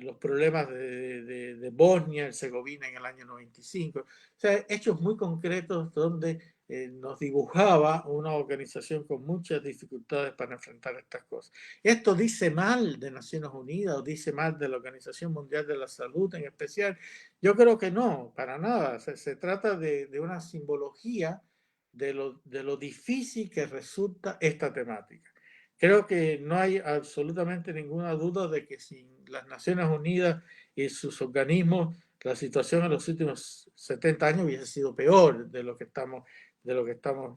los problemas de Bosnia, Herzegovina en el año 95. O sea, hechos muy concretos donde nos dibujaba una organización con muchas dificultades para enfrentar estas cosas. ¿Esto dice mal de Naciones Unidas o dice mal de la Organización Mundial de la Salud en especial? Yo creo que no, para nada. Se trata de una simbología de lo difícil que resulta esta temática. Creo que no hay absolutamente ninguna duda de que sin las Naciones Unidas y sus organismos, la situación en los últimos 70 años hubiese sido peor de lo que estamos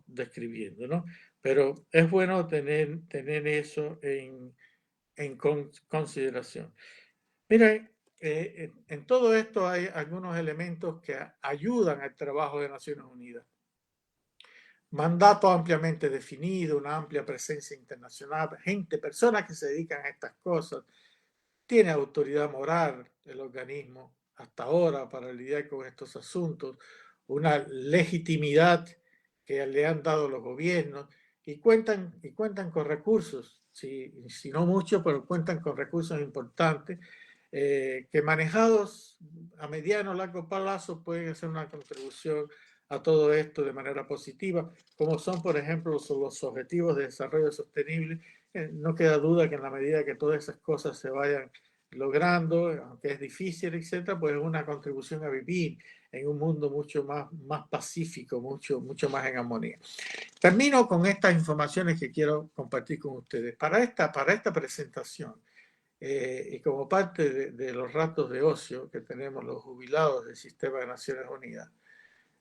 describiendo, ¿no? Pero es bueno tener eso en consideración. Miren, en todo esto hay algunos elementos que ayudan al trabajo de Naciones Unidas. Mandato ampliamente definido, una amplia presencia internacional, personas que se dedican a estas cosas. Tiene autoridad moral el organismo hasta ahora para lidiar con estos asuntos, una legitimidad que le han dado los gobiernos y cuentan con recursos, si no mucho, pero cuentan con recursos importantes que manejados a mediano o largo plazo pueden hacer una contribución a todo esto de manera positiva, como son, por ejemplo, los objetivos de desarrollo sostenible. No queda duda que en la medida que todas esas cosas se vayan logrando, aunque es difícil, etcétera, pues es una contribución a vivir en un mundo mucho más pacífico, mucho más en armonía. Termino con estas informaciones que quiero compartir con ustedes. Para esta presentación, y como parte de los ratos de ocio que tenemos los jubilados del Sistema de Naciones Unidas,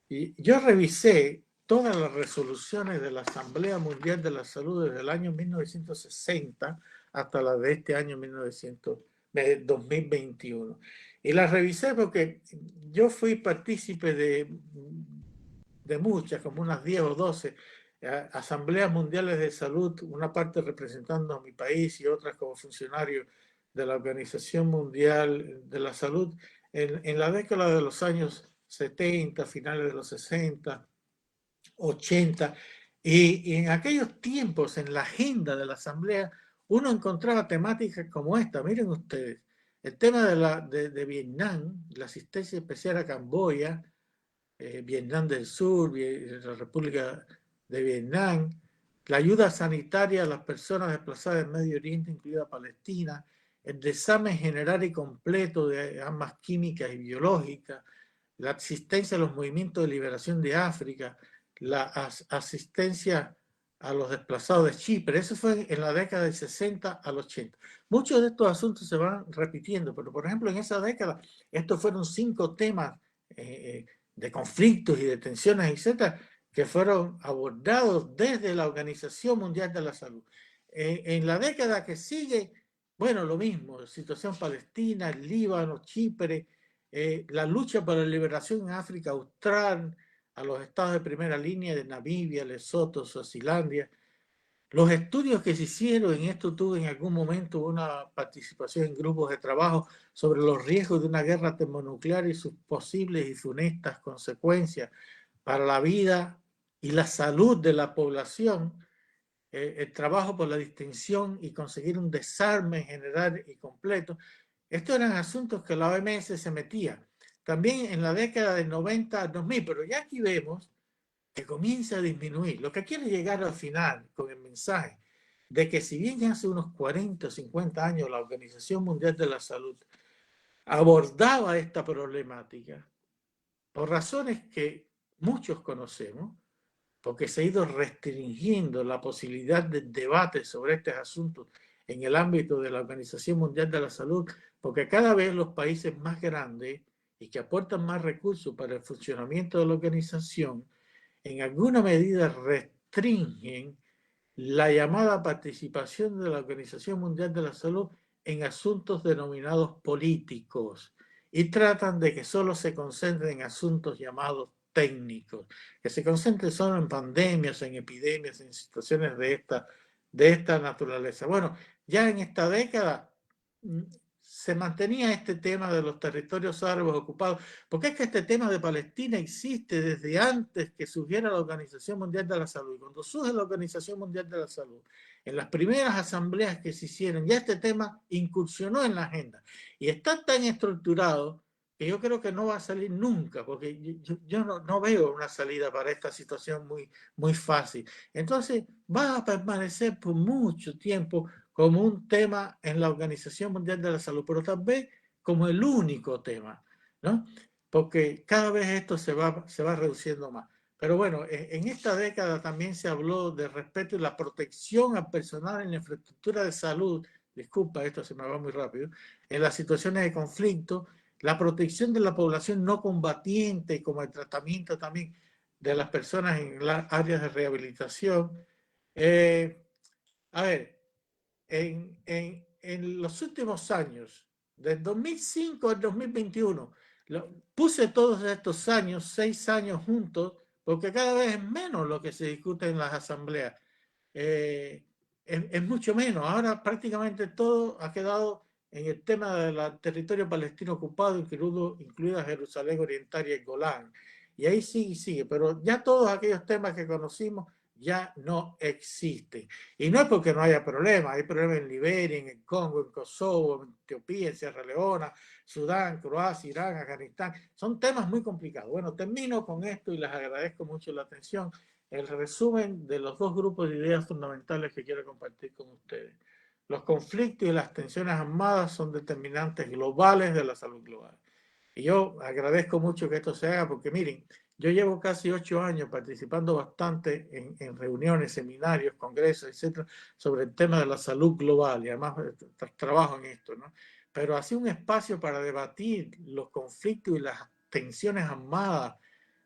y yo revisé todas las resoluciones de la Asamblea Mundial de la Salud desde el año 1960 hasta la de este año 2021. Y las revisé porque yo fui partícipe de muchas, como unas 10 o 12 asambleas mundiales de salud, una parte representando a mi país y otras como funcionario de la Organización Mundial de la Salud en la década de los años 70, finales de los 60, 80, y en aquellos tiempos en la agenda de la asamblea uno encontraba temáticas como esta. Miren ustedes, El tema de Vietnam, la asistencia especial a Camboya, Vietnam del Sur, la República de Vietnam, la ayuda sanitaria a las personas desplazadas del Medio Oriente, incluida Palestina, el desarme general y completo de armas químicas y biológicas, la asistencia a los movimientos de liberación de África, la asistencia a los desplazados de Chipre. Eso fue en la década del 60 al 80. Muchos de estos asuntos se van repitiendo, pero por ejemplo en esa década estos fueron 5 temas de conflictos y de tensiones, etcétera, que fueron abordados desde la Organización Mundial de la Salud. En la década que sigue, bueno, lo mismo, situación palestina, Líbano, Chipre, la lucha por la liberación en África Austral, a los estados de primera línea de Namibia, Lesoto, Suazilandia. Los estudios que se hicieron en esto, tuve en algún momento una participación en grupos de trabajo sobre los riesgos de una guerra termonuclear y sus posibles y funestas consecuencias para la vida y la salud de la población. El trabajo por la distinción y conseguir un desarme general y completo. Estos eran asuntos que la OMS se metía. También en la década del 90 al 2000, pero ya aquí vemos que comienza a disminuir. Lo que quiere llegar al final con el mensaje de que si bien hace unos 40 o 50 años la Organización Mundial de la Salud abordaba esta problemática por razones que muchos conocemos, porque se ha ido restringiendo la posibilidad de debate sobre estos asuntos en el ámbito de la Organización Mundial de la Salud, porque cada vez los países más grandes y que aportan más recursos para el funcionamiento de la organización, en alguna medida restringen la llamada participación de la Organización Mundial de la Salud en asuntos denominados políticos y tratan de que solo se concentren en asuntos llamados técnicos, que se concentren solo en pandemias, en epidemias, en situaciones de esta naturaleza. Bueno, ya en esta década se mantenía este tema de los territorios árabes ocupados, porque es que este tema de Palestina existe desde antes que surgiera la Organización Mundial de la Salud. Cuando surge la Organización Mundial de la Salud, en las primeras asambleas que se hicieron, ya este tema incursionó en la agenda y está tan estructurado que yo creo que no va a salir nunca, porque yo no veo una salida para esta situación muy fácil. Entonces va a permanecer por mucho tiempo como un tema en la Organización Mundial de la Salud, pero tal vez como el único tema, ¿no? Porque cada vez esto se va reduciendo más. Pero bueno, en esta década también se habló de respeto y la protección al personal en la infraestructura de salud, disculpa, esto se me va muy rápido, en las situaciones de conflicto, la protección de la población no combatiente, como el tratamiento también de las personas en las áreas de rehabilitación. A ver, en los últimos años, del 2005 al 2021, puse todos estos años, 6 años juntos, porque cada vez es menos lo que se discute en las asambleas. Es mucho menos. Ahora prácticamente todo ha quedado en el tema del territorio palestino ocupado, incluida Jerusalén Oriental y el Golán. Y ahí sigue, pero ya todos aquellos temas que conocimos ya no existen. Y no es porque no haya problemas, hay problemas en Liberia, en el Congo, en Kosovo, en Etiopía, en Sierra Leona, Sudán, Croacia, Irán, Afganistán. Son temas muy complicados. Bueno, termino con esto y les agradezco mucho la atención. El resumen de los 2 grupos de ideas fundamentales que quiero compartir con ustedes. Los conflictos y las tensiones armadas son determinantes globales de la salud global. Y yo agradezco mucho que esto se haga porque miren, yo llevo casi 8 años participando bastante en reuniones, seminarios, congresos, etcétera, sobre el tema de la salud global y además trabajo en esto, ¿no? Pero así un espacio para debatir los conflictos y las tensiones armadas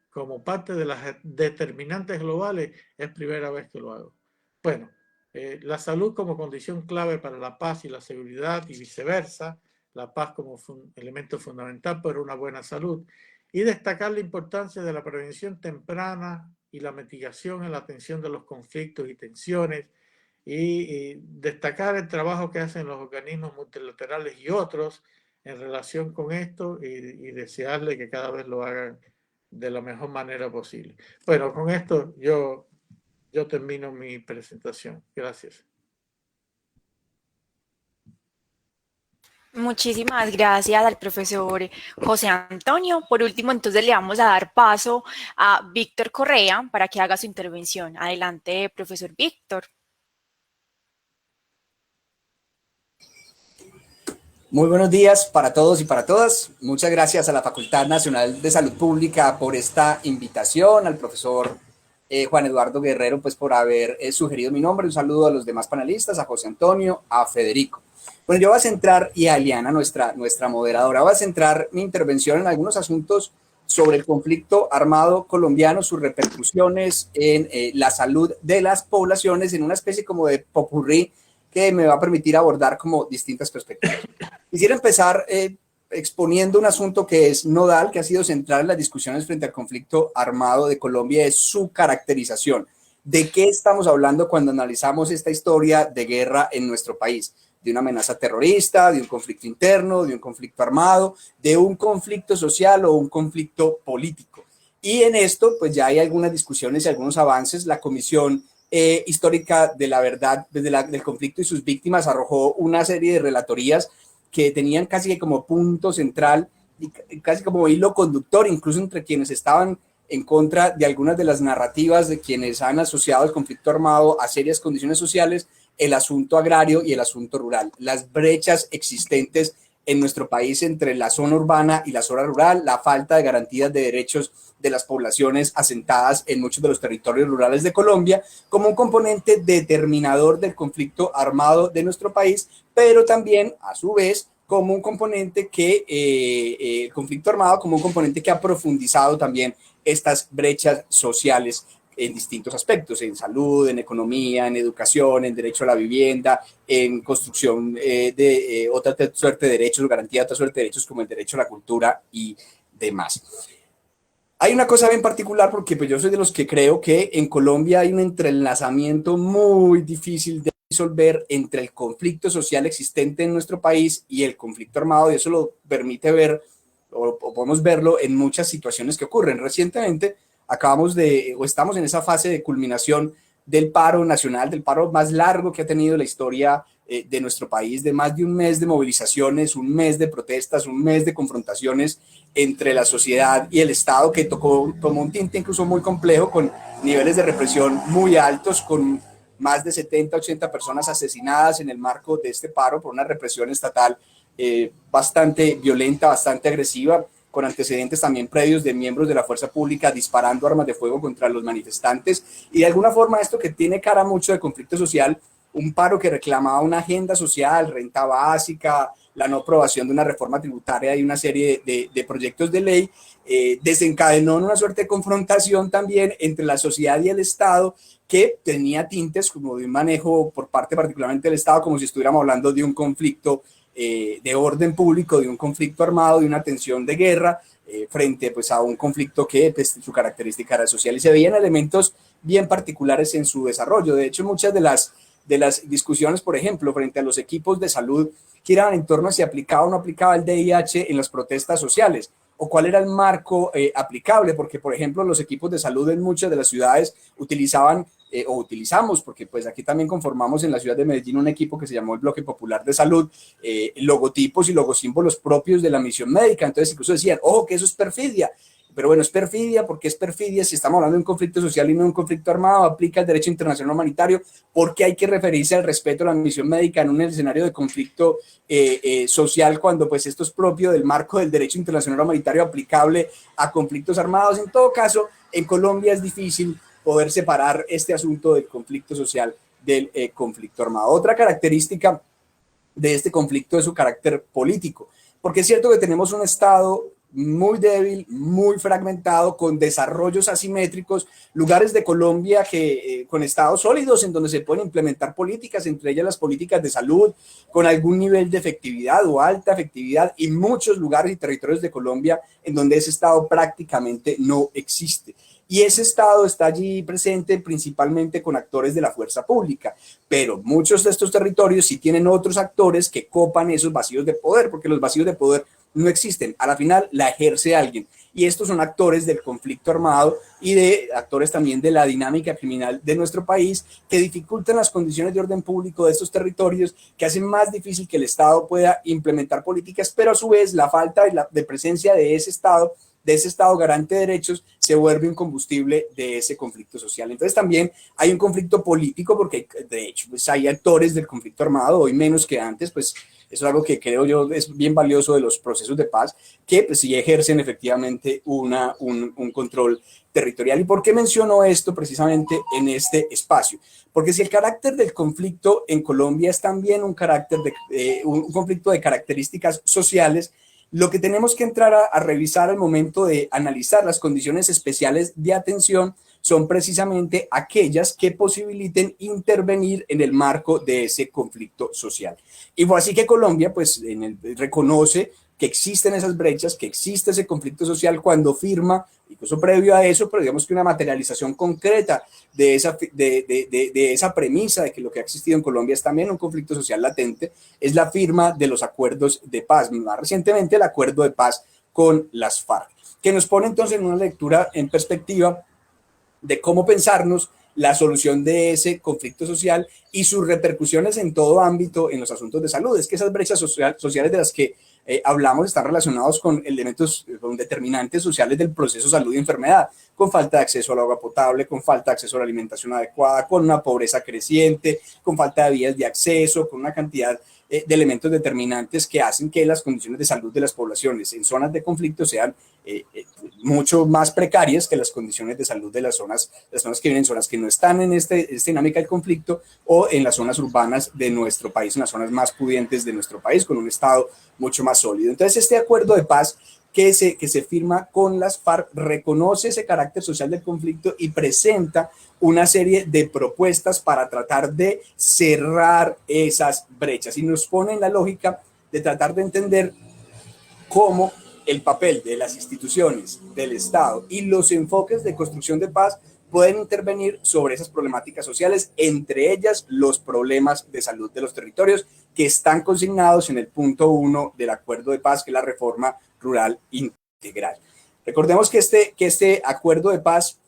como parte de las determinantes globales es primera vez que lo hago. Bueno, la salud como condición clave para la paz y la seguridad y viceversa, la paz como elemento fundamental para una buena salud, y destacar la importancia de la prevención temprana y la mitigación en la atención de los conflictos y tensiones, y destacar el trabajo que hacen los organismos multilaterales y otros en relación con esto y desearle que cada vez lo hagan de la mejor manera posible. Bueno, con esto yo termino mi presentación. Gracias. Muchísimas gracias al profesor José Antonio. Por último, entonces le vamos a dar paso a Víctor Correa para que haga su intervención. Adelante, profesor Víctor. Muy buenos días para todos y para todas. Muchas gracias a la Facultad Nacional de Salud Pública por esta invitación, al profesor Juan Eduardo Guerrero pues por haber sugerido mi nombre. Un saludo a los demás panelistas, a José Antonio, a Federico. Bueno, yo voy a centrar, y a Eliana, nuestra moderadora, voy a centrar mi intervención en algunos asuntos sobre el conflicto armado colombiano, sus repercusiones en la salud de las poblaciones, en una especie como de popurrí que me va a permitir abordar como distintas perspectivas. Quisiera empezar exponiendo un asunto que es nodal, que ha sido central en las discusiones frente al conflicto armado de Colombia, es su caracterización. ¿De qué estamos hablando cuando analizamos esta historia de guerra en nuestro país? De una amenaza terrorista, de un conflicto interno, de un conflicto armado, de un conflicto social o un conflicto político. Y en esto, pues ya hay algunas discusiones y algunos avances. La Comisión Histórica de la Verdad del conflicto y sus víctimas arrojó una serie de relatorías que tenían casi como punto central y casi como hilo conductor, incluso entre quienes estaban en contra de algunas de las narrativas de quienes han asociado el conflicto armado a serias condiciones sociales, el asunto agrario y el asunto rural, las brechas existentes en nuestro país entre la zona urbana y la zona rural, la falta de garantías de derechos de las poblaciones asentadas en muchos de los territorios rurales de Colombia, como un componente determinador del conflicto armado de nuestro país, pero también, a su vez, como un componente que, el conflicto armado como un componente que ha profundizado también estas brechas sociales en distintos aspectos, en salud, en economía, en educación, en derecho a la vivienda, en construcción de otra suerte de derechos, garantía de otra suerte de derechos como el derecho a la cultura y demás. Hay una cosa bien particular porque pues, yo soy de los que creo que en Colombia hay un entrelazamiento muy difícil de resolver entre el conflicto social existente en nuestro país y el conflicto armado, y eso lo permite ver, o podemos verlo en muchas situaciones que ocurren. Recientemente estamos en esa fase de culminación del paro nacional, del paro más largo que ha tenido la historia de nuestro país, de más de un mes de movilizaciones, un mes de protestas, un mes de confrontaciones entre la sociedad y el Estado, que tomó un tinte incluso muy complejo, con niveles de represión muy altos, con más de 70, 80 personas asesinadas en el marco de este paro por una represión estatal bastante violenta, bastante agresiva, con antecedentes también previos de miembros de la fuerza pública disparando armas de fuego contra los manifestantes. Y de alguna forma esto que tiene cara mucho de conflicto social, un paro que reclamaba una agenda social, renta básica, la no aprobación de una reforma tributaria y una serie de proyectos de ley, desencadenó en una suerte de confrontación también entre la sociedad y el Estado, que tenía tintes como de un manejo por parte particularmente del Estado, como si estuviéramos hablando de un conflicto de orden público, de un conflicto armado, de una tensión de guerra, frente pues, a un conflicto que pues, su característica era social, y se veían elementos bien particulares en su desarrollo. De hecho, muchas de las discusiones, por ejemplo, frente a los equipos de salud, giraban en torno a si aplicaba o no aplicaba el VIH en las protestas sociales, o cuál era el marco aplicable, porque, por ejemplo, los equipos de salud en muchas de las ciudades utilizaban o utilizamos, porque pues aquí también conformamos en la ciudad de Medellín un equipo que se llamó el Bloque Popular de Salud, logotipos y logosímbolos propios de la misión médica. Entonces incluso decían, ojo, que eso es perfidia. Pero bueno, es perfidia porque es perfidia si estamos hablando de un conflicto social y no de un conflicto armado, aplica el derecho internacional humanitario, porque hay que referirse al respeto a la misión médica en un escenario de conflicto social, cuando pues esto es propio del marco del derecho internacional humanitario aplicable a conflictos armados. En todo caso, en Colombia es difícil poder separar este asunto del conflicto social del conflicto armado. Otra característica de este conflicto es su carácter político, porque es cierto que tenemos un Estado muy débil, muy fragmentado, con desarrollos asimétricos, lugares de Colombia que con estados sólidos en donde se pueden implementar políticas, entre ellas las políticas de salud, con algún nivel de efectividad o alta efectividad, y muchos lugares y territorios de Colombia en donde ese estado prácticamente no existe. Y ese Estado está allí presente principalmente con actores de la fuerza pública, pero muchos de estos territorios sí tienen otros actores que copan esos vacíos de poder, porque los vacíos de poder no existen. A la final la ejerce alguien. y estos son actores del conflicto armado y de actores también de la dinámica criminal de nuestro país, que dificultan las condiciones de orden público de estos territorios, que hacen más difícil que el Estado pueda implementar políticas, pero a su vez la falta de presencia de ese Estado garante de derechos, se vuelve un combustible de ese conflicto social. Entonces también hay un conflicto político, porque de hecho pues hay actores del conflicto armado, hoy menos que antes, pues eso es algo que creo yo es bien valioso de los procesos de paz, que pues sí ejercen efectivamente un control territorial. ¿Y por qué menciono esto precisamente en este espacio? Porque si el carácter del conflicto en Colombia es también un conflicto de características sociales, lo que tenemos que entrar a revisar al momento de analizar las condiciones especiales de atención son precisamente aquellas que posibiliten intervenir en el marco de ese conflicto social. Y fue así que Colombia pues, reconoce que existen esas brechas, que existe ese conflicto social cuando firma, incluso previo a eso, pero digamos que una materialización concreta de esa premisa de que lo que ha existido en Colombia es también un conflicto social latente, es la firma de los acuerdos de paz, más recientemente el acuerdo de paz con las FARC, que nos pone entonces en una lectura en perspectiva de cómo pensarnos la solución de ese conflicto social y sus repercusiones en todo ámbito en los asuntos de salud. Es que esas brechas sociales de las que hablamos están relacionados con elementos, con determinantes sociales del proceso salud y enfermedad, con falta de acceso al agua potable, con falta de acceso a la alimentación adecuada, con una pobreza creciente, con falta de vías de acceso, con una cantidad de elementos determinantes que hacen que las condiciones de salud de las poblaciones en zonas de conflicto sean mucho más precarias que las condiciones de salud de las zonas que viven en zonas que no están en esta dinámica del conflicto o en las zonas urbanas de nuestro país, en las zonas más pudientes de nuestro país, con un Estado mucho más sólido. Entonces, este acuerdo de paz que se firma con las FARC reconoce ese carácter social del conflicto y presenta una serie de propuestas para tratar de cerrar esas brechas y nos pone en la lógica de tratar de entender cómo el papel de las instituciones, del Estado y los enfoques de construcción de paz pueden intervenir sobre esas problemáticas sociales, entre ellas los problemas de salud de los territorios que están consignados en el punto 1 del acuerdo de paz, que es la reforma rural integral. Recordemos que este acuerdo de paz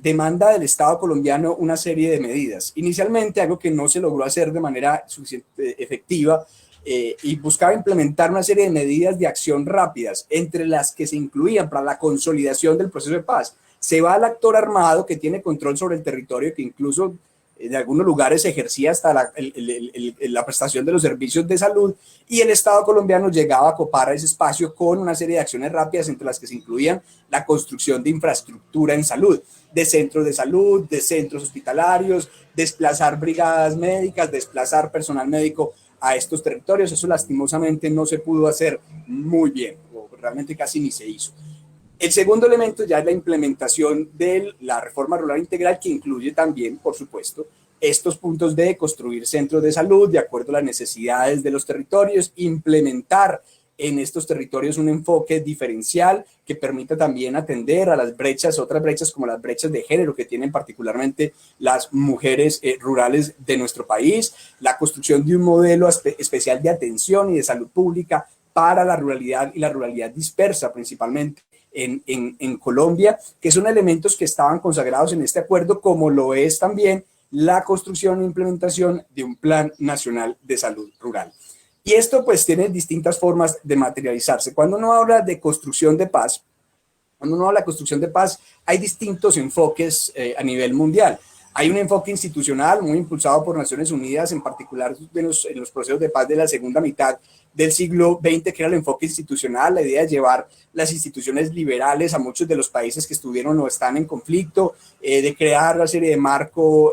demanda del Estado colombiano una serie de medidas. Inicialmente, algo que no se logró hacer de manera suficiente, efectiva, y buscaba implementar una serie de medidas de acción rápidas, entre las que se incluían para la consolidación del proceso de paz. Se va al actor armado que tiene control sobre el territorio, que incluso en algunos lugares ejercía hasta la prestación de los servicios de salud, y el Estado colombiano llegaba a copar ese espacio con una serie de acciones rápidas, entre las que se incluían la construcción de infraestructura en salud, de centros de salud, de centros hospitalarios, desplazar brigadas médicas, desplazar personal médico a estos territorios. Eso lastimosamente no se pudo hacer muy bien, o realmente casi ni se hizo. El segundo elemento ya es la implementación de la reforma rural integral, que incluye también, por supuesto, estos puntos de construir centros de salud de acuerdo a las necesidades de los territorios, implementar en estos territorios un enfoque diferencial que permita también atender a las brechas, otras brechas como las brechas de género que tienen particularmente las mujeres rurales de nuestro país, la construcción de un modelo especial de atención y de salud pública para la ruralidad y la ruralidad dispersa principalmente en Colombia, que son elementos que estaban consagrados en este acuerdo, como lo es también la construcción e implementación de un Plan Nacional de Salud Rural. Y esto pues tiene distintas formas de materializarse. Cuando uno habla de construcción de paz, hay distintos enfoques a nivel mundial. Hay un enfoque institucional muy impulsado por Naciones Unidas, en particular en los procesos de paz de la segunda mitad del siglo XX, que era el enfoque institucional, la idea de llevar las instituciones liberales a muchos de los países que estuvieron o están en conflicto, de crear una serie de marco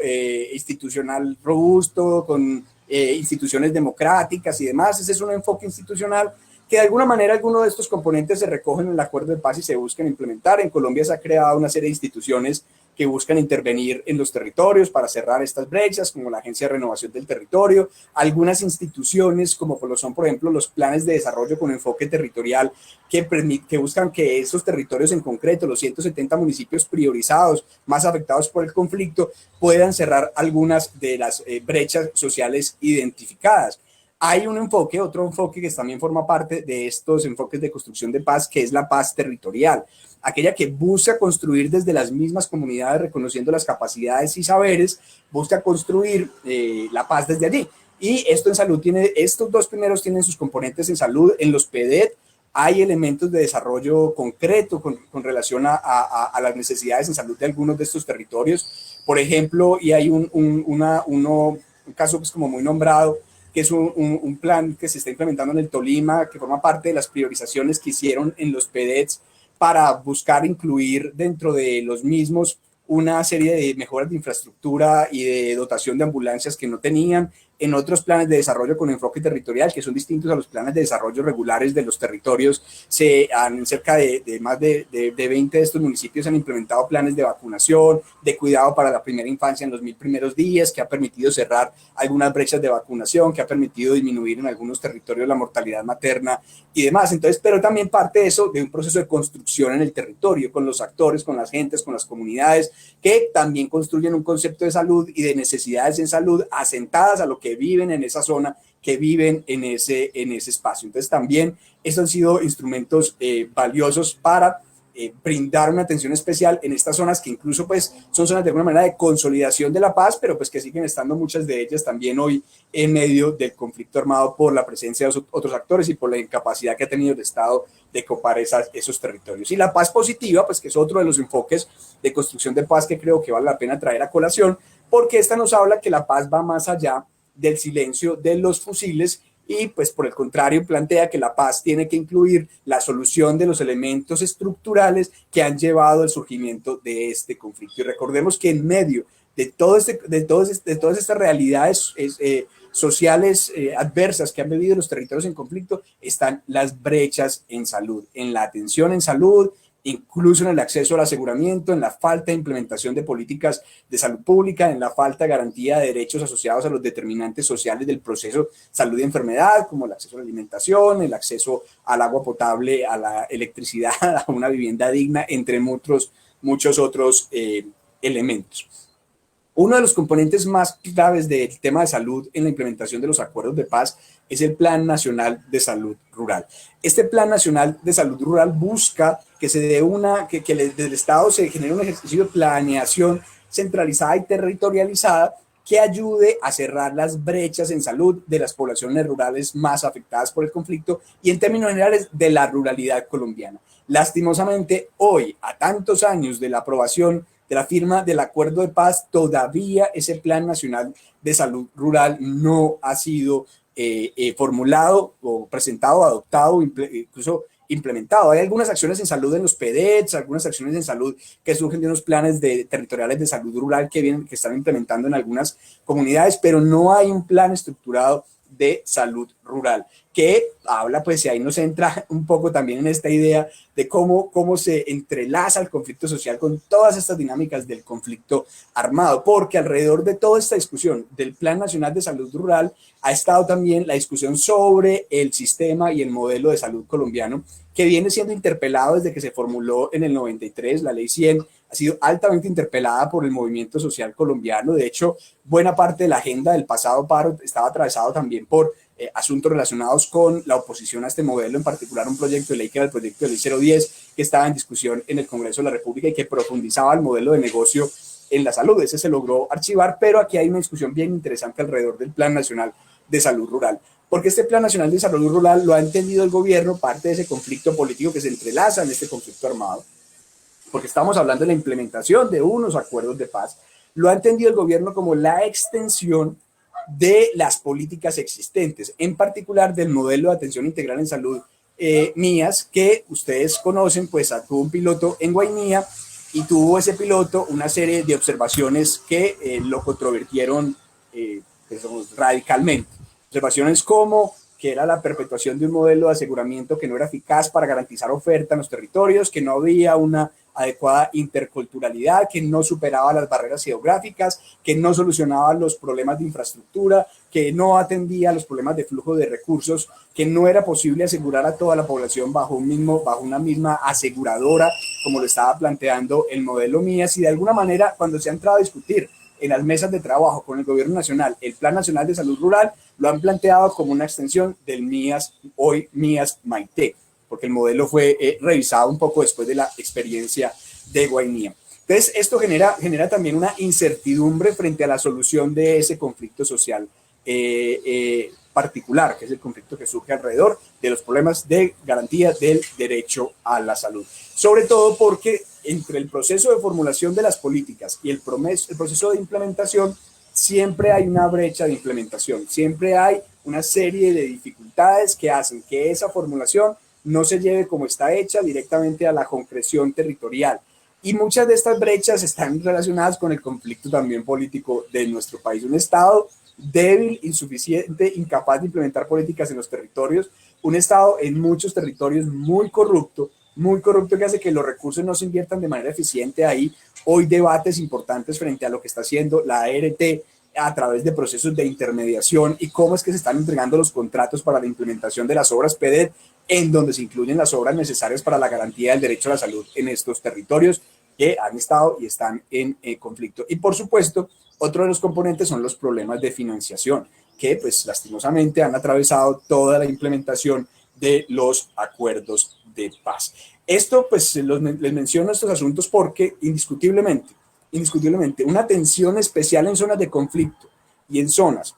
institucional robusto, con instituciones democráticas y demás. Ese es un enfoque institucional que de alguna manera algunos de estos componentes se recogen en el acuerdo de paz y se buscan implementar. En Colombia se ha creado una serie de instituciones que buscan intervenir en los territorios para cerrar estas brechas, como la Agencia de Renovación del Territorio, algunas instituciones como lo son, por ejemplo, los planes de desarrollo con enfoque territorial que buscan que esos territorios en concreto, los 170 municipios priorizados, más afectados por el conflicto, puedan cerrar algunas de las brechas sociales identificadas. hay un enfoque, otro enfoque que también forma parte de estos enfoques de construcción de paz, que es la paz territorial, aquella que busca construir desde las mismas comunidades, reconociendo las capacidades y saberes, busca construir la paz desde allí. Y esto en salud estos dos primeros tienen sus componentes en salud. En los PEDET hay elementos de desarrollo concreto con relación a las necesidades en salud de algunos de estos territorios. Por ejemplo, y hay un caso pues como muy nombrado, que es un plan que se está implementando en el Tolima, que forma parte de las priorizaciones que hicieron en los PEDETs para buscar incluir dentro de los mismos una serie de mejoras de infraestructura y de dotación de ambulancias que no tenían, en otros planes de desarrollo con enfoque territorial, que son distintos a los planes de desarrollo regulares de los territorios. Cerca de más de 20 de estos municipios han implementado planes de vacunación, de cuidado para la primera infancia en los 1000 primeros días, que ha permitido cerrar algunas brechas de vacunación, que ha permitido disminuir en algunos territorios la mortalidad materna y demás. Entonces, pero también parte de eso, de un proceso de construcción en el territorio, con los actores, con las gentes, con las comunidades, que también construyen un concepto de salud y de necesidades en salud asentadas a lo que viven en esa zona, que viven en ese espacio. Entonces también estos han sido instrumentos valiosos para brindar una atención especial en estas zonas que incluso pues son zonas de alguna manera de consolidación de la paz, pero pues que siguen estando muchas de ellas también hoy en medio del conflicto armado por la presencia de otros actores y por la incapacidad que ha tenido el Estado de copar esos territorios. Y la paz positiva, pues que es otro de los enfoques de construcción de paz que creo que vale la pena traer a colación, porque esta nos habla que la paz va más allá del silencio de los fusiles y pues por el contrario plantea que la paz tiene que incluir la solución de los elementos estructurales que han llevado al surgimiento de este conflicto. Y recordemos que en medio de todas estas realidades sociales adversas que han vivido los territorios en conflicto están las brechas en salud, en la atención en salud, incluso en el acceso al aseguramiento, en la falta de implementación de políticas de salud pública, en la falta de garantía de derechos asociados a los determinantes sociales del proceso salud y enfermedad, como el acceso a la alimentación, el acceso al agua potable, a la electricidad, a una vivienda digna, entre muchos otros elementos. Uno de los componentes más claves del tema de salud en la implementación de los acuerdos de paz es el Plan Nacional de Salud Rural. Este Plan Nacional de Salud Rural busca que se dé que desde el Estado se genere un ejercicio de planeación centralizada y territorializada que ayude a cerrar las brechas en salud de las poblaciones rurales más afectadas por el conflicto y en términos generales de la ruralidad colombiana. Lastimosamente, hoy, a tantos años de la aprobación de la firma del acuerdo de paz, todavía ese Plan Nacional de Salud Rural no ha sido formulado o presentado, adoptado, incluso implementado. Hay algunas acciones en salud en los PEDETs, algunas acciones en salud que surgen de unos planes territoriales de salud rural que están implementando en algunas comunidades, pero no hay un plan estructurado de salud rural, que habla, pues, y ahí nos entra un poco también en esta idea de cómo se entrelaza el conflicto social con todas estas dinámicas del conflicto armado, porque alrededor de toda esta discusión del Plan Nacional de Salud Rural ha estado también la discusión sobre el sistema y el modelo de salud colombiano, que viene siendo interpelado desde que se formuló en el 93, la Ley 100, ha sido altamente interpelada por el movimiento social colombiano. De hecho, buena parte de la agenda del pasado paro estaba atravesado también por asuntos relacionados con la oposición a este modelo, en particular un proyecto de ley que era el proyecto de ley 010, que estaba en discusión en el Congreso de la República y que profundizaba el modelo de negocio en la salud. Ese se logró archivar, pero aquí hay una discusión bien interesante alrededor del Plan Nacional de Salud Rural, porque este Plan Nacional de Salud Rural lo ha entendido el gobierno, parte de ese conflicto político que se entrelaza en este conflicto armado, porque estamos hablando de la implementación de unos acuerdos de paz, lo ha entendido el gobierno como la extensión de las políticas existentes, en particular del modelo de atención integral en salud MIAS, que ustedes conocen, pues tuvo un piloto en Guainía y tuvo ese piloto una serie de observaciones que lo controvertieron radicalmente. Observaciones como que era la perpetuación de un modelo de aseguramiento que no era eficaz para garantizar oferta en los territorios, que no había una adecuada interculturalidad, que no superaba las barreras geográficas, que no solucionaba los problemas de infraestructura, que no atendía los problemas de flujo de recursos, que no era posible asegurar a toda la población bajo una misma aseguradora, como lo estaba planteando el modelo MIAS. Y de alguna manera, cuando se ha entrado a discutir en las mesas de trabajo con el gobierno nacional, el Plan Nacional de Salud Rural, lo han planteado como una extensión del MIAS, hoy MIAS Maite, porque el modelo fue revisado un poco después de la experiencia de Guainía. Entonces, esto genera también una incertidumbre frente a la solución de ese conflicto social particular, que es el conflicto que surge alrededor de los problemas de garantía del derecho a la salud. Sobre todo porque entre el proceso de formulación de las políticas y el proceso de implementación, siempre hay una brecha de implementación, siempre hay una serie de dificultades que hacen que esa formulación no se lleve como está hecha directamente a la concreción territorial. Y muchas de estas brechas están relacionadas con el conflicto también político de nuestro país. Un Estado débil, insuficiente, incapaz de implementar políticas en los territorios. Un Estado en muchos territorios muy corrupto que hace que los recursos no se inviertan de manera eficiente ahí. Hoy debates importantes frente a lo que está haciendo la ART a través de procesos de intermediación y cómo es que se están entregando los contratos para la implementación de las obras PEDET, en donde se incluyen las obras necesarias para la garantía del derecho a la salud en estos territorios que han estado y están en conflicto. Y por supuesto, otro de los componentes son los problemas de financiación, que pues lastimosamente han atravesado toda la implementación de los acuerdos de paz. Esto pues les menciono estos asuntos porque indiscutiblemente, una atención especial en zonas de conflicto y en zonas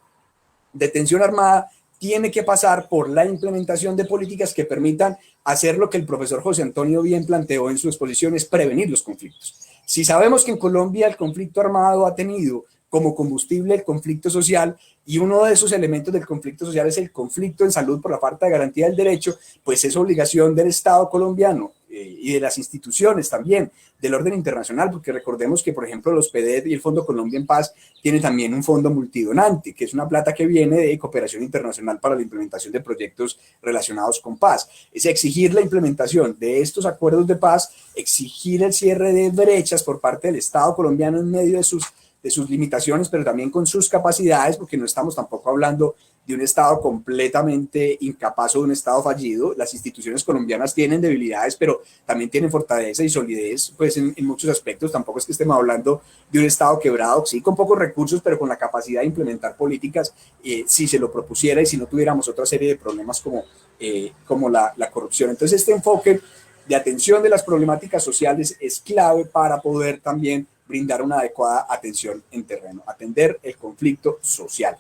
de tensión armada tiene que pasar por la implementación de políticas que permitan hacer lo que el profesor José Antonio bien planteó en su exposición, es prevenir los conflictos. Si sabemos que en Colombia el conflicto armado ha tenido como combustible el conflicto social, y uno de esos elementos del conflicto social es el conflicto en salud por la falta de garantía del derecho, pues es obligación del Estado colombiano y de las instituciones también, del orden internacional, porque recordemos que, por ejemplo, los PEDET y el Fondo Colombia en Paz tienen también un fondo multidonante, que es una plata que viene de cooperación internacional para la implementación de proyectos relacionados con paz. Es exigir la implementación de estos acuerdos de paz, exigir el cierre de brechas por parte del Estado colombiano en medio de sus limitaciones, pero también con sus capacidades, porque no estamos tampoco hablando de un Estado completamente incapaz o de un Estado fallido. Las instituciones colombianas tienen debilidades, pero también tienen fortaleza y solidez, pues en muchos aspectos. Tampoco es que estemos hablando de un Estado quebrado, sí, con pocos recursos, pero con la capacidad de implementar políticas, si se lo propusiera y si no tuviéramos otra serie de problemas como la corrupción. Entonces, este enfoque de atención de las problemáticas sociales es clave para poder también brindar una adecuada atención en terreno, atender el conflicto social.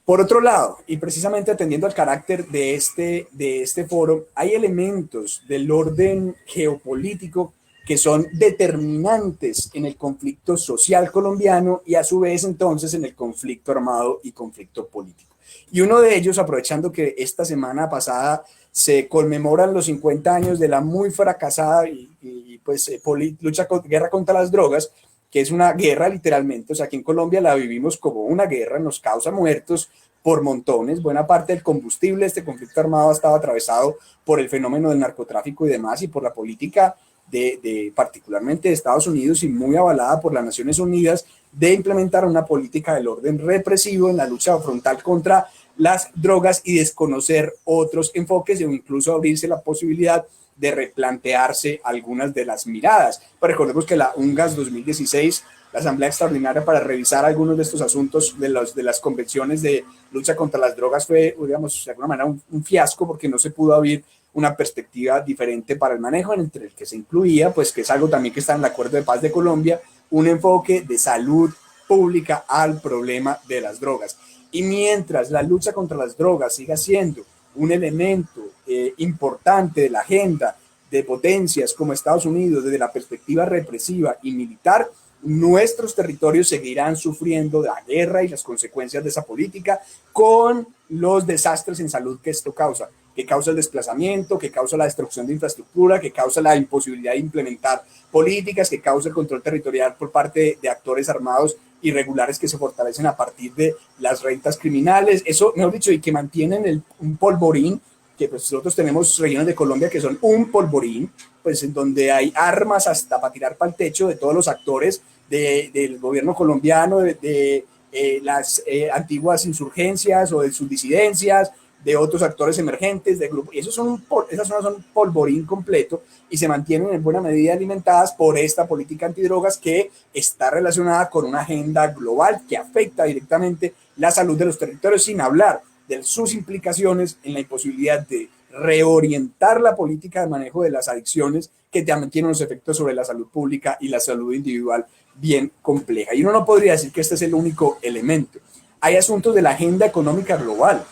Por otro lado, y precisamente atendiendo al carácter de este foro, hay elementos del orden geopolítico que son determinantes en el conflicto social colombiano y a su vez entonces en el conflicto armado y conflicto político. Y uno de ellos, aprovechando que esta semana pasada se conmemoran los 50 años de la muy fracasada guerra contra las drogas, que es una guerra literalmente, o sea, aquí en Colombia la vivimos como una guerra, nos causa muertos por montones, buena parte del combustible de este conflicto armado ha estado atravesado por el fenómeno del narcotráfico y demás, y por la política particularmente de Estados Unidos y muy avalada por las Naciones Unidas, de implementar una política del orden represivo en la lucha frontal contra las drogas y desconocer otros enfoques o incluso abrirse la posibilidad de replantearse algunas de las miradas. Pero recordemos que la UNGAS 2016, la Asamblea Extraordinaria para revisar algunos de estos asuntos de las convenciones de lucha contra las drogas, fue, digamos, de alguna manera un fiasco, porque no se pudo abrir una perspectiva diferente para el manejo, entre el que se incluía, pues que es algo también que está en el Acuerdo de Paz de Colombia, un enfoque de salud pública al problema de las drogas. Y mientras la lucha contra las drogas siga siendo un elemento importante de la agenda de potencias como Estados Unidos desde la perspectiva represiva y militar, nuestros territorios seguirán sufriendo la guerra y las consecuencias de esa política, con los desastres en salud que esto causa, que causa el desplazamiento, que causa la destrucción de infraestructura, que causa la imposibilidad de implementar políticas, que causa el control territorial por parte de actores armados irregulares que se fortalecen a partir de las rentas criminales. Eso, mejor dicho, y que mantienen un polvorín, que pues nosotros tenemos regiones de Colombia que son un polvorín, pues en donde hay armas hasta para tirar para el techo de todos los actores del gobierno colombiano, de las antiguas insurgencias o de sus disidencias, de otros actores emergentes, de grupos, y esas zonas son polvorín completo y se mantienen en buena medida alimentadas por esta política antidrogas que está relacionada con una agenda global que afecta directamente la salud de los territorios, sin hablar de sus implicaciones en la imposibilidad de reorientar la política de manejo de las adicciones, que también tiene unos efectos sobre la salud pública y la salud individual bien compleja. Y uno no podría decir que este es el único elemento. Hay asuntos de la agenda económica global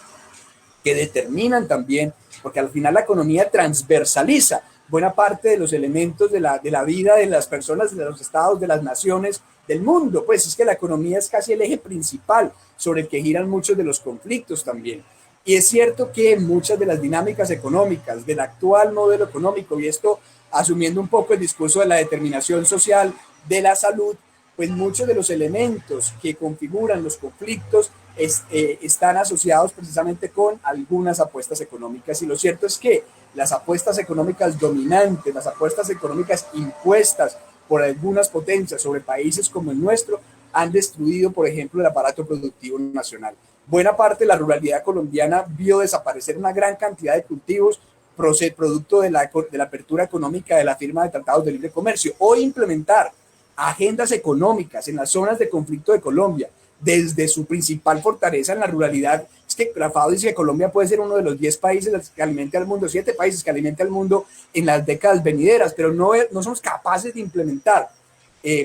que determinan también, porque al final la economía transversaliza buena parte de los elementos de la vida de las personas, de los estados, de las naciones, del mundo. Pues es que la economía es casi el eje principal sobre el que giran muchos de los conflictos también. Y es cierto que muchas de las dinámicas económicas del actual modelo económico, y esto asumiendo un poco el discurso de la determinación social de la salud, pues muchos de los elementos que configuran los conflictos están asociados precisamente con algunas apuestas económicas. Y lo cierto es que las apuestas económicas dominantes, las apuestas económicas impuestas por algunas potencias sobre países como el nuestro, han destruido, por ejemplo, el aparato productivo nacional. Buena parte de la ruralidad colombiana vio desaparecer una gran cantidad de cultivos producto de la apertura económica de la firma de tratados de libre comercio, o implementar agendas económicas en las zonas de conflicto de Colombia, desde su principal fortaleza en la ruralidad. Es que la FAO dice que Colombia puede ser uno de los 10 países que alimente al mundo, 7 países que alimente al mundo en las décadas venideras, pero no somos capaces de implementar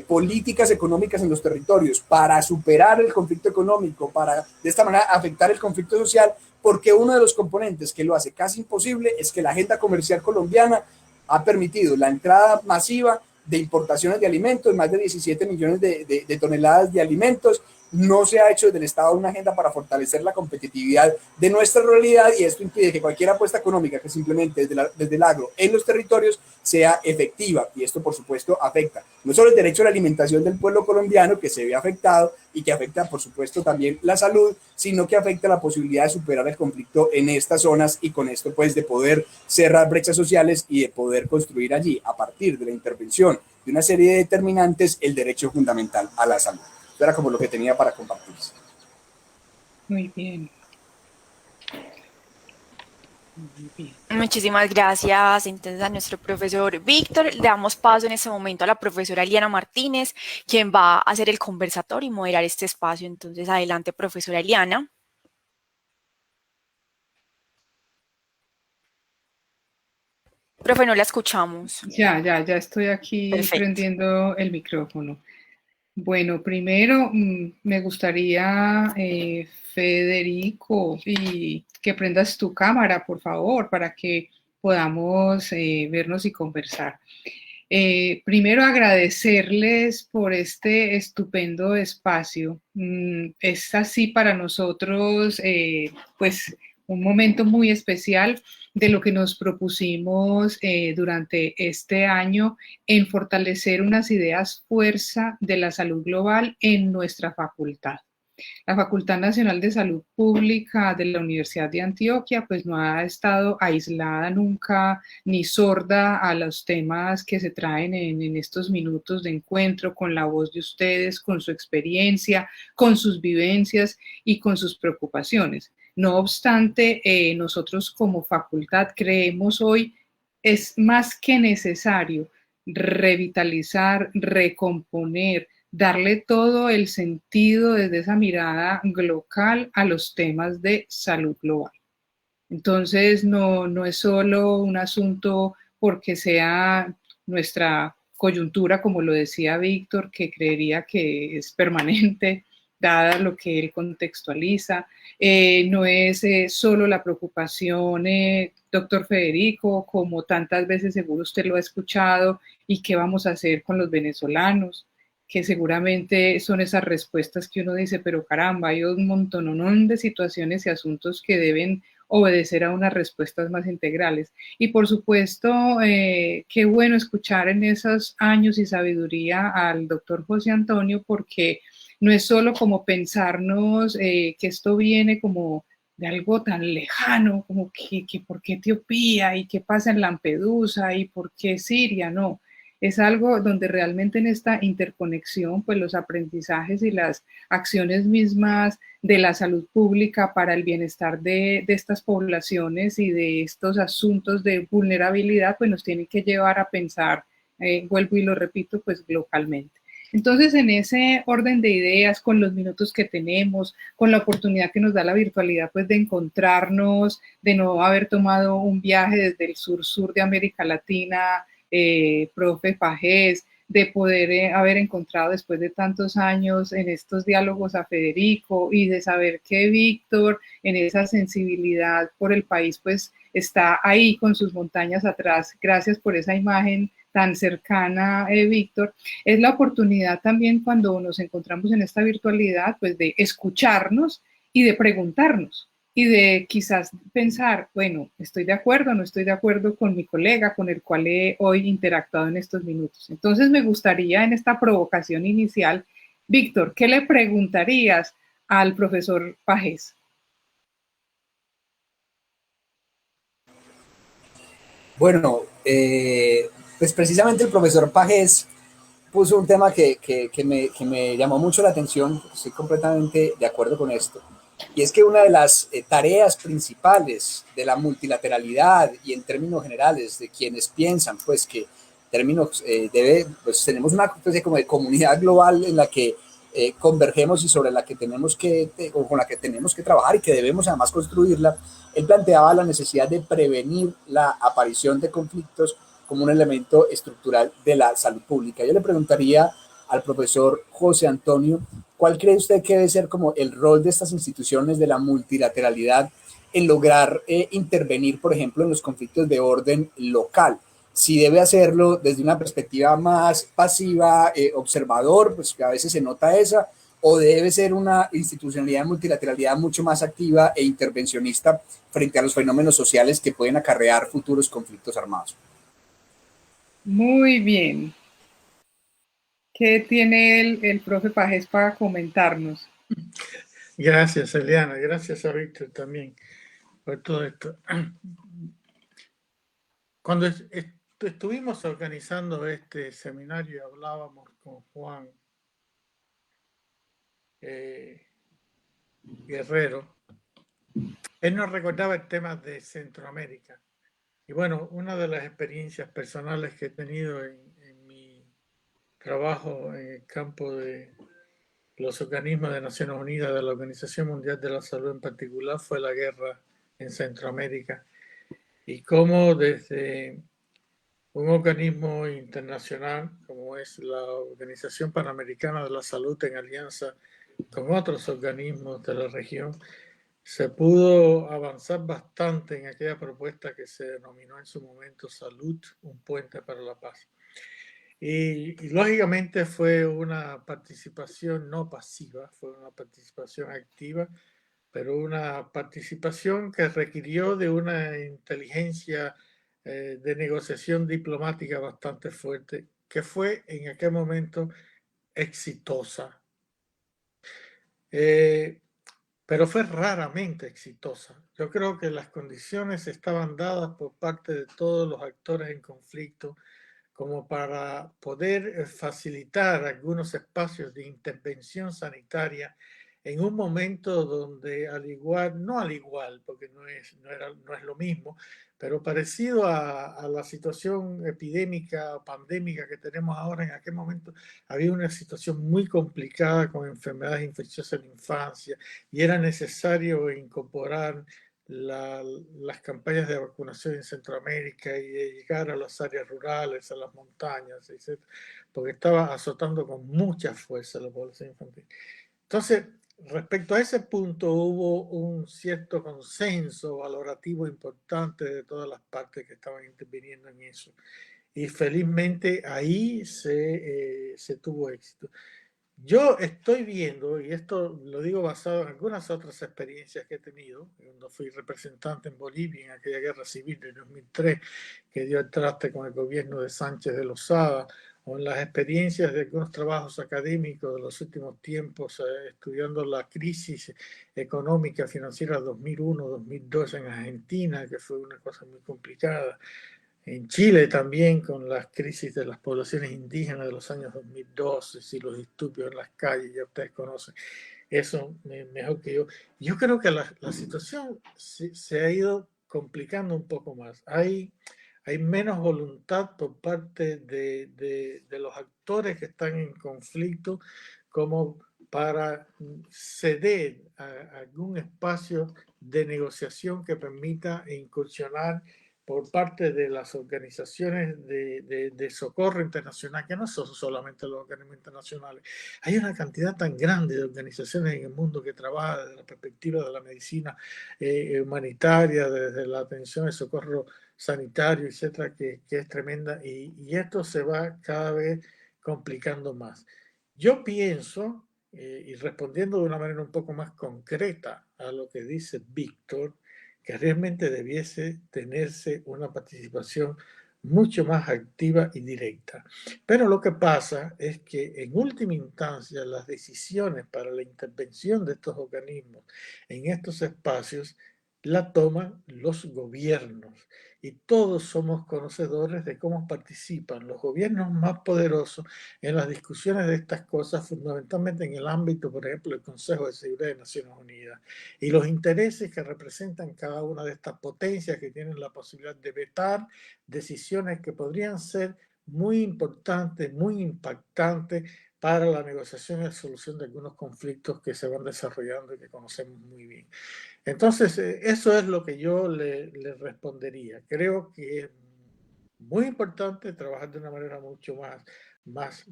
políticas económicas en los territorios para superar el conflicto económico, para de esta manera afectar el conflicto social, porque uno de los componentes que lo hace casi imposible es que la agenda comercial colombiana ha permitido la entrada masiva de importaciones de alimentos, más de 17 millones de toneladas de alimentos. No se ha hecho desde el Estado una agenda para fortalecer la competitividad de nuestra ruralidad, y esto impide que cualquier apuesta económica que simplemente desde el agro en los territorios sea efectiva, y esto por supuesto afecta no solo el derecho a la alimentación del pueblo colombiano, que se ve afectado y que afecta por supuesto también la salud, sino que afecta la posibilidad de superar el conflicto en estas zonas, y con esto pues de poder cerrar brechas sociales y de poder construir allí, a partir de la intervención de una serie de determinantes, el derecho fundamental a la salud. Esto era como lo que tenía para compartirles. Muy bien. Muy bien. Muchísimas gracias entonces a nuestro profesor Víctor. Le damos paso en este momento a la profesora Eliana Martínez, quien va a hacer el conversatorio y moderar este espacio. Entonces, adelante, profesora Eliana. Profe, no la escuchamos. Ya estoy aquí. Perfecto. Prendiendo el micrófono. Bueno, primero me gustaría, Federico, que prendas tu cámara, por favor, para que podamos vernos y conversar. Primero agradecerles por este estupendo espacio. Es así para nosotros, pues, un momento muy especial de lo que nos propusimos durante este año en fortalecer unas ideas fuerza de la salud global en nuestra facultad. La Facultad Nacional de Salud Pública de la Universidad de Antioquia pues no ha estado aislada nunca ni sorda a los temas que se traen en estos minutos de encuentro, con la voz de ustedes, con su experiencia, con sus vivencias y con sus preocupaciones. No obstante, nosotros como facultad creemos hoy es más que necesario revitalizar, recomponer, darle todo el sentido desde esa mirada global a los temas de salud global. Entonces, no es solo un asunto porque sea nuestra coyuntura, como lo decía Víctor, que creería que es permanente, dada lo que él contextualiza. No es solo la preocupación, doctor Federico, como tantas veces seguro usted lo ha escuchado, y qué vamos a hacer con los venezolanos, que seguramente son esas respuestas que uno dice, pero caramba, hay un montón de situaciones y asuntos que deben obedecer a unas respuestas más integrales. Y por supuesto, qué bueno escuchar en esos años y sabiduría al doctor José Antonio, porque no es solo como pensarnos que esto viene como de algo tan lejano, como que por qué Etiopía y qué pasa en Lampedusa y por qué Siria, no. Es algo donde realmente en esta interconexión, pues los aprendizajes y las acciones mismas de la salud pública para el bienestar de estas poblaciones y de estos asuntos de vulnerabilidad, pues nos tienen que llevar a pensar, vuelvo y lo repito, pues localmente. Entonces, en ese orden de ideas, con los minutos que tenemos, con la oportunidad que nos da la virtualidad, pues de encontrarnos, de no haber tomado un viaje desde el sur de América Latina, profe Pagés, de poder haber encontrado después de tantos años en estos diálogos a Federico y de saber que Víctor en esa sensibilidad por el país pues está ahí con sus montañas atrás. Gracias por esa imagen tan cercana, Víctor. Es la oportunidad también cuando nos encontramos en esta virtualidad pues de escucharnos y de preguntarnos y de quizás pensar, bueno, estoy de acuerdo, no estoy de acuerdo con mi colega con el cual he hoy interactuado en estos minutos. Entonces me gustaría en esta provocación inicial, Víctor, ¿qué le preguntarías al profesor Pagés? Bueno, pues precisamente el profesor Pagés puso un tema que me llamó mucho la atención, estoy completamente de acuerdo con esto, y es que una de las tareas principales de la multilateralidad y en términos generales de quienes piensan pues que términos pues tenemos una especie como de comunidad global en la que convergemos y sobre la que tenemos que, o con la que tenemos que trabajar y que debemos además construirla. Él planteaba la necesidad de prevenir la aparición de conflictos como un elemento estructural de la salud pública. Yo le preguntaría al profesor José Antonio, ¿cuál cree usted que debe ser como el rol de estas instituciones de la multilateralidad en lograr intervenir, por ejemplo, en los conflictos de orden local? Si debe hacerlo desde una perspectiva más pasiva, observador, pues que a veces se nota esa, o debe ser una institucionalidad de multilateralidad mucho más activa e intervencionista frente a los fenómenos sociales que pueden acarrear futuros conflictos armados. Muy bien. ¿Qué tiene el profe Pagés para comentarnos? Gracias, Eliana. Gracias a Víctor también por todo esto. Cuando estuvimos organizando este seminario, hablábamos con Juan Guerrero. Él nos recordaba el tema de Centroamérica. Y bueno, una de las experiencias personales que he tenido en mi trabajo en el campo de los organismos de Naciones Unidas, de la Organización Mundial de la Salud en particular, fue la guerra en Centroamérica. Y cómo desde un organismo internacional como es la Organización Panamericana de la Salud en alianza con otros organismos de la región, se pudo avanzar bastante en aquella propuesta que se denominó en su momento Salud, un puente para la paz. Y lógicamente fue una participación no pasiva, fue una participación activa, pero una participación que requirió de una inteligencia de negociación diplomática bastante fuerte, que fue en aquel momento exitosa. Pero fue raramente exitosa. Yo creo que las condiciones estaban dadas por parte de todos los actores en conflicto como para poder facilitar algunos espacios de intervención sanitaria en un momento donde no al igual, porque no es lo mismo, pero parecido a la situación epidémica o pandémica que tenemos ahora, en aquel momento había una situación muy complicada con enfermedades infecciosas en la infancia y era necesario incorporar las campañas de vacunación en Centroamérica y de llegar a las áreas rurales, a las montañas, etc., porque estaba azotando con mucha fuerza la población infantil. Entonces, respecto a ese punto, hubo un cierto consenso valorativo importante de todas las partes que estaban interviniendo en eso. Y felizmente ahí se tuvo éxito. Yo estoy viendo, y esto lo digo basado en algunas otras experiencias que he tenido, cuando fui representante en Bolivia en aquella guerra civil de 2003, que dio el traste con el gobierno de Sánchez de Lozada, o en las experiencias de algunos trabajos académicos de los últimos tiempos, estudiando la crisis económica financiera 2001-2002 en Argentina, que fue una cosa muy complicada. En Chile también, con las crisis de las poblaciones indígenas de los años 2012, y los disturbios en las calles, ya ustedes conocen eso mejor que yo. Yo creo que la situación se ha ido complicando un poco más. Hay menos voluntad por parte de los actores que están en conflicto como para ceder a algún espacio de negociación que permita incursionar por parte de las organizaciones de socorro internacional, que no son solamente los organismos internacionales. Hay una cantidad tan grande de organizaciones en el mundo que trabajan desde la perspectiva de la medicina humanitaria, desde la atención, el socorro sanitario, etcétera, que es tremenda, y esto se va cada vez complicando más. Yo pienso, y respondiendo de una manera un poco más concreta a lo que dice Víctor, que realmente debiese tenerse una participación mucho más activa y directa. Pero lo que pasa es que en última instancia las decisiones para la intervención de estos organismos en estos espacios la toman los gobiernos, y todos somos conocedores de cómo participan los gobiernos más poderosos en las discusiones de estas cosas, fundamentalmente en el ámbito, por ejemplo, del Consejo de Seguridad de Naciones Unidas, y los intereses que representan cada una de estas potencias que tienen la posibilidad de vetar decisiones que podrían ser muy importantes, muy impactantes para la negociación y la solución de algunos conflictos que se van desarrollando y que conocemos muy bien. Entonces, eso es lo que yo le respondería. Creo que es muy importante trabajar de una manera mucho más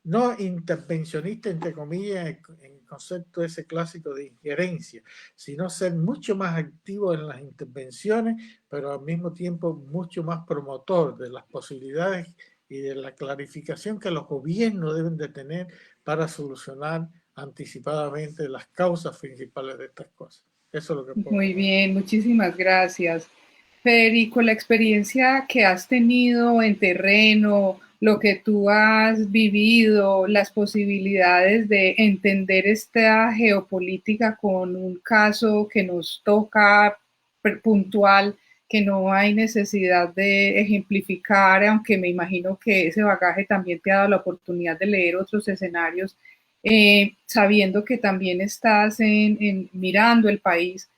no intervencionista, entre comillas, en el concepto ese clásico de injerencia, sino ser mucho más activo en las intervenciones, pero al mismo tiempo mucho más promotor de las posibilidades y de la clarificación que los gobiernos deben de tener para solucionar anticipadamente las causas principales de estas cosas. Eso es lo que puedo Muy bien, muchísimas gracias. Federico, la experiencia que has tenido en terreno, lo que tú has vivido, las posibilidades de entender esta geopolítica con un caso que nos toca puntual, que no hay necesidad de ejemplificar, aunque me imagino que ese bagaje también te ha dado la oportunidad de leer otros escenarios, sabiendo que también estás mirando el país.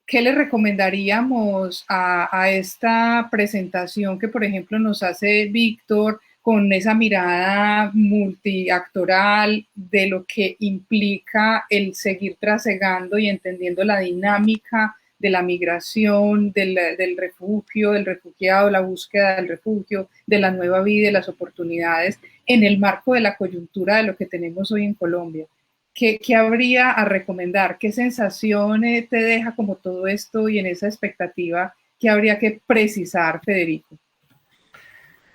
¿Qué le recomendaríamos a esta presentación que, por ejemplo, nos hace Víctor con esa mirada multiactoral de lo que implica el seguir trasegando y entendiendo la dinámica de la migración, del refugio, del refugiado, la búsqueda del refugio, de la nueva vida y las oportunidades en el marco de la coyuntura de lo que tenemos hoy en Colombia? ¿Qué habría a recomendar? ¿Qué sensaciones te deja como todo esto y en esa expectativa que habría que precisar, Federico?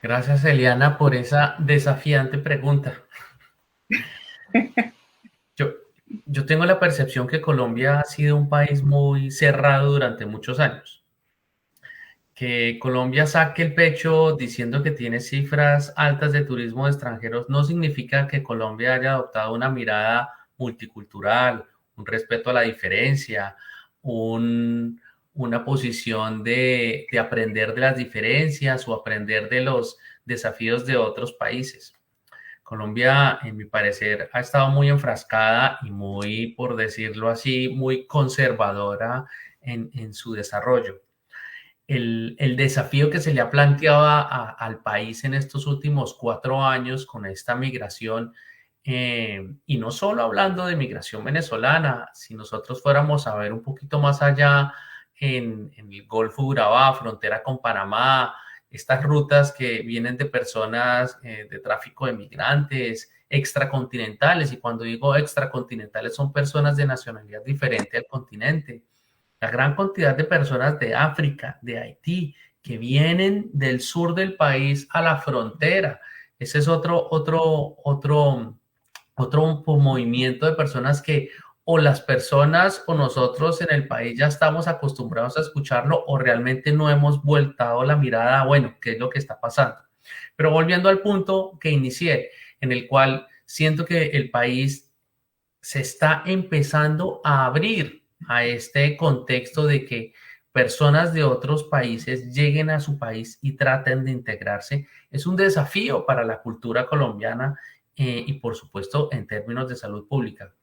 Gracias, Eliana, por esa desafiante pregunta. Yo tengo la percepción que Colombia ha sido un país muy cerrado durante muchos años. Que Colombia saque el pecho diciendo que tiene cifras altas de turismo de extranjeros no significa que Colombia haya adoptado una mirada multicultural, un respeto a la diferencia, una posición de aprender de las diferencias o aprender de los desafíos de otros países. Colombia, en mi parecer, ha estado muy enfrascada y muy, por decirlo así, muy conservadora en su desarrollo. El desafío que se le ha planteado al país en estos últimos 4 años con esta migración, y no solo hablando de migración venezolana, si nosotros fuéramos a ver un poquito más allá en el Golfo de Urabá, frontera con Panamá, estas rutas que vienen de personas de tráfico de migrantes extracontinentales, y cuando digo extracontinentales son personas de nacionalidad diferente al continente. La gran cantidad de personas de África, de Haití, que vienen del sur del país a la frontera. Ese es otro movimiento de personas que o las personas o nosotros en el país ya estamos acostumbrados a escucharlo o realmente no hemos voltado la mirada a, bueno, ¿qué es lo que está pasando? Pero volviendo al punto que inicié, en el cual siento que el país se está empezando a abrir a este contexto de que personas de otros países lleguen a su país y traten de integrarse. Es un desafío para la cultura colombiana y por supuesto en términos de salud pública.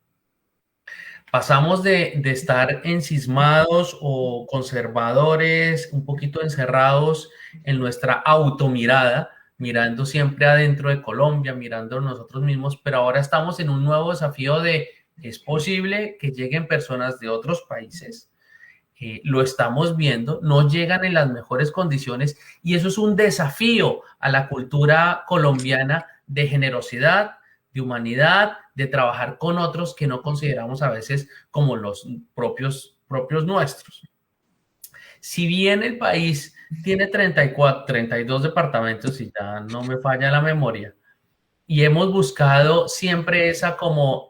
Pasamos de estar encismados o conservadores, un poquito encerrados en nuestra automirada, mirando siempre adentro de Colombia, mirando nosotros mismos, pero ahora estamos en un nuevo desafío de, es posible que lleguen personas de otros países, lo estamos viendo, no llegan en las mejores condiciones y eso es un desafío a la cultura colombiana de generosidad, de humanidad, de trabajar con otros que no consideramos a veces como los propios nuestros. Si bien el país tiene 34, 32 departamentos, y ya no me falla la memoria, y hemos buscado siempre esa como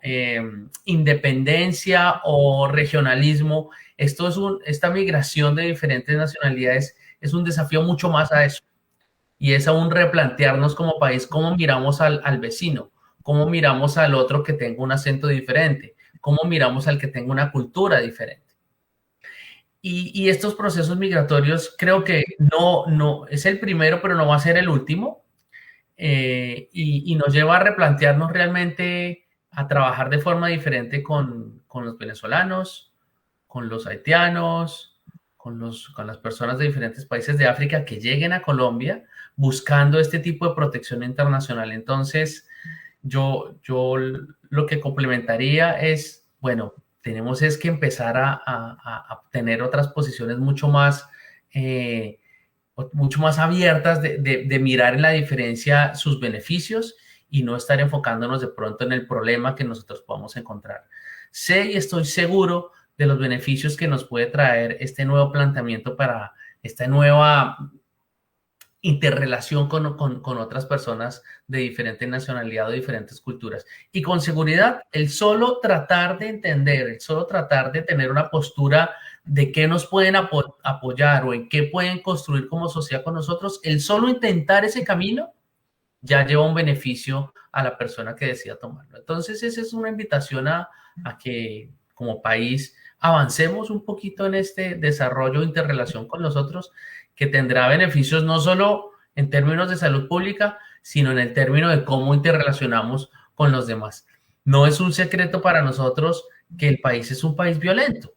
independencia o regionalismo, esta migración de diferentes nacionalidades es un desafío mucho más a eso. Y es aún replantearnos como país cómo miramos al vecino, cómo miramos al otro que tenga un acento diferente, cómo miramos al que tenga una cultura diferente. Y estos procesos migratorios creo que no es el primero, pero no va a ser el último. Y nos lleva a replantearnos realmente a trabajar de forma diferente con los venezolanos, con los haitianos, con las personas de diferentes países de África que lleguen a Colombia buscando este tipo de protección internacional. Entonces, yo lo que complementaría es, bueno, tenemos es que empezar a tener otras posiciones mucho más abiertas de mirar en la diferencia sus beneficios y no estar enfocándonos de pronto en el problema que nosotros podamos encontrar. Sé y estoy seguro de los beneficios que nos puede traer este nuevo planteamiento para esta nueva interrelación con otras personas de diferente nacionalidad o diferentes culturas. Y con seguridad, el solo tratar de entender, el solo tratar de tener una postura de qué nos pueden apoyar o en qué pueden construir como sociedad con nosotros, el solo intentar ese camino ya lleva un beneficio a la persona que decida tomarlo. Entonces, esa es una invitación a que como país avancemos un poquito en este desarrollo de interrelación con los otros, que tendrá beneficios no solo en términos de salud pública, sino en el término de cómo interrelacionamos con los demás. No es un secreto para nosotros que el país es un país violento,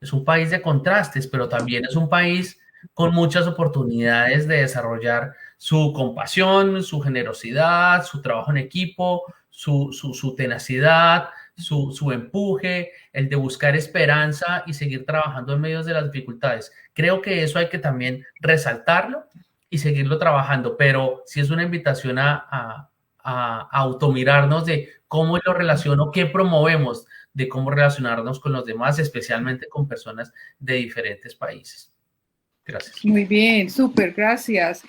es un país de contrastes, pero también es un país con muchas oportunidades de desarrollar su compasión, su generosidad, su trabajo en equipo, su tenacidad, su empuje, el de buscar esperanza y seguir trabajando en medio de las dificultades. Creo que eso hay que también resaltarlo y seguirlo trabajando, pero sí es una invitación a automirarnos de cómo lo relaciono, qué promovemos, de cómo relacionarnos con los demás, especialmente con personas de diferentes países. Gracias. Muy bien, súper, gracias.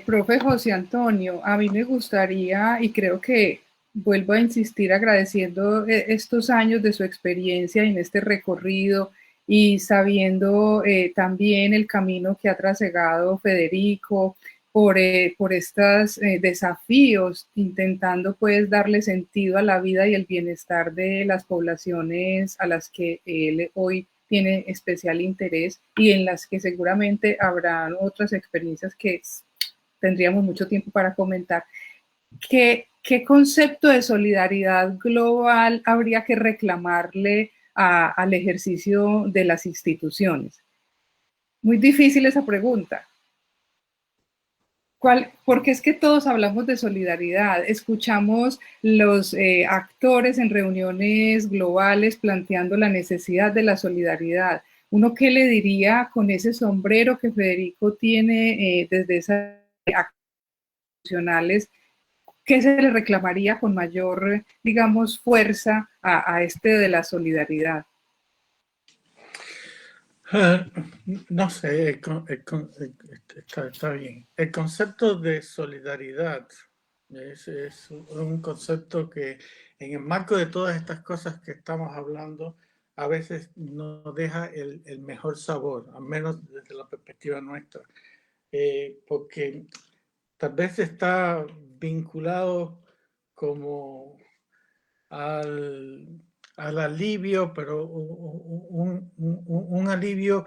Profe José Antonio, a mí me gustaría, y creo que vuelvo a insistir agradeciendo estos años de su experiencia en este recorrido y sabiendo también el camino que ha trasegado Federico por estos desafíos, intentando pues darle sentido a la vida y el bienestar de las poblaciones a las que él hoy tiene especial interés y en las que seguramente habrán otras experiencias que tendríamos mucho tiempo para comentar. ¿Qué concepto de solidaridad global habría que reclamarle al ejercicio de las instituciones? Muy difícil esa pregunta. Porque es que todos hablamos de solidaridad, escuchamos los actores en reuniones globales planteando la necesidad de la solidaridad. ¿Uno qué le diría con ese sombrero que Federico tiene desde esas institucionales? ¿Qué se le reclamaría con mayor, digamos, fuerza a este de la solidaridad? No sé, está bien. El concepto de solidaridad es un concepto que en el marco de todas estas cosas que estamos hablando, a veces nos deja el mejor sabor, al menos desde la perspectiva nuestra, porque tal vez está vinculado como al alivio, pero un alivio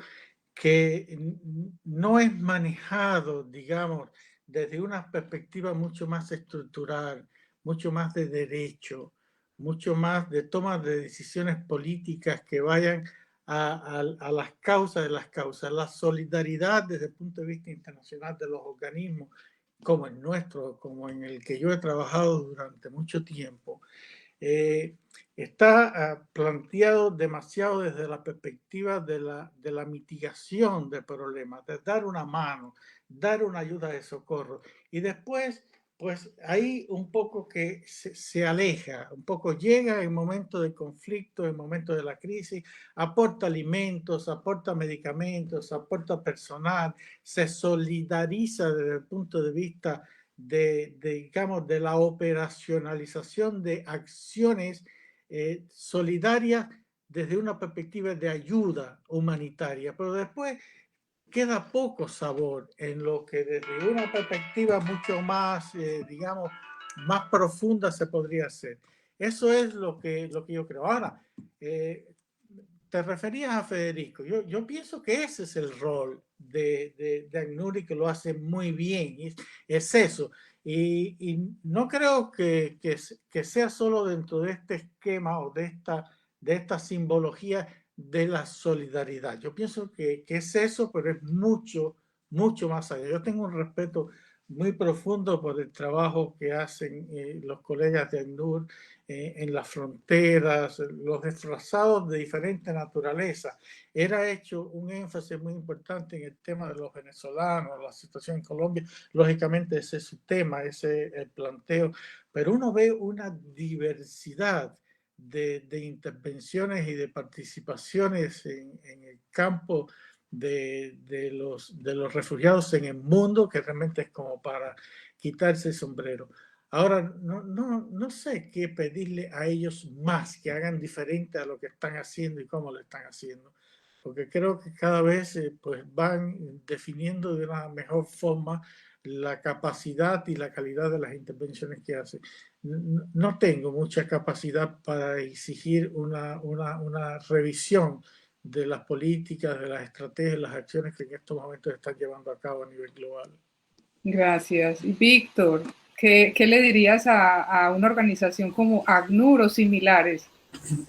que no es manejado, digamos, desde una perspectiva mucho más estructural, mucho más de derecho, mucho más de toma de decisiones políticas que vayan a las causas de las causas, la solidaridad desde el punto de vista internacional de los organismos, como el nuestro, como en el que yo he trabajado durante mucho tiempo, está planteado demasiado desde la perspectiva de la mitigación del problema, de dar una mano, dar una ayuda de socorro. Y después, pues ahí un poco que se aleja, un poco llega en momentos de conflicto, en momentos de la crisis, aporta alimentos, aporta medicamentos, aporta personal, se solidariza desde el punto de vista digamos, de la operacionalización de acciones solidarias desde una perspectiva de ayuda humanitaria, pero después queda poco sabor en lo que desde una perspectiva mucho más, digamos, más profunda se podría hacer. Eso es lo que yo creo. Ahora, te referías a Federico. Yo pienso que ese es el rol de ACNUR y que lo hace muy bien. Es eso. Y no creo que sea solo dentro de este esquema o de esta simbología de la solidaridad. Yo pienso que es eso, pero es mucho, mucho más allá. Yo tengo un respeto muy profundo por el trabajo que hacen los colegas de ACNUR en las fronteras, los desplazados de diferente naturaleza. Era hecho un énfasis muy importante en el tema de los venezolanos, la situación en Colombia. Lógicamente ese es su tema, ese es el planteo, pero uno ve una diversidad de intervenciones y de participaciones en el campo de los refugiados en el mundo, que realmente es como para quitarse el sombrero. Ahora, no sé qué pedirle a ellos más, que hagan diferente a lo que están haciendo y cómo lo están haciendo, porque creo que cada vez pues van definiendo de una mejor forma la capacidad y la calidad de las intervenciones que hacen. No tengo mucha capacidad para exigir una revisión de las políticas, de las estrategias, las acciones que en estos momentos están llevando a cabo a nivel global. Gracias. Víctor, ¿qué le dirías a una organización como ACNUR o similares?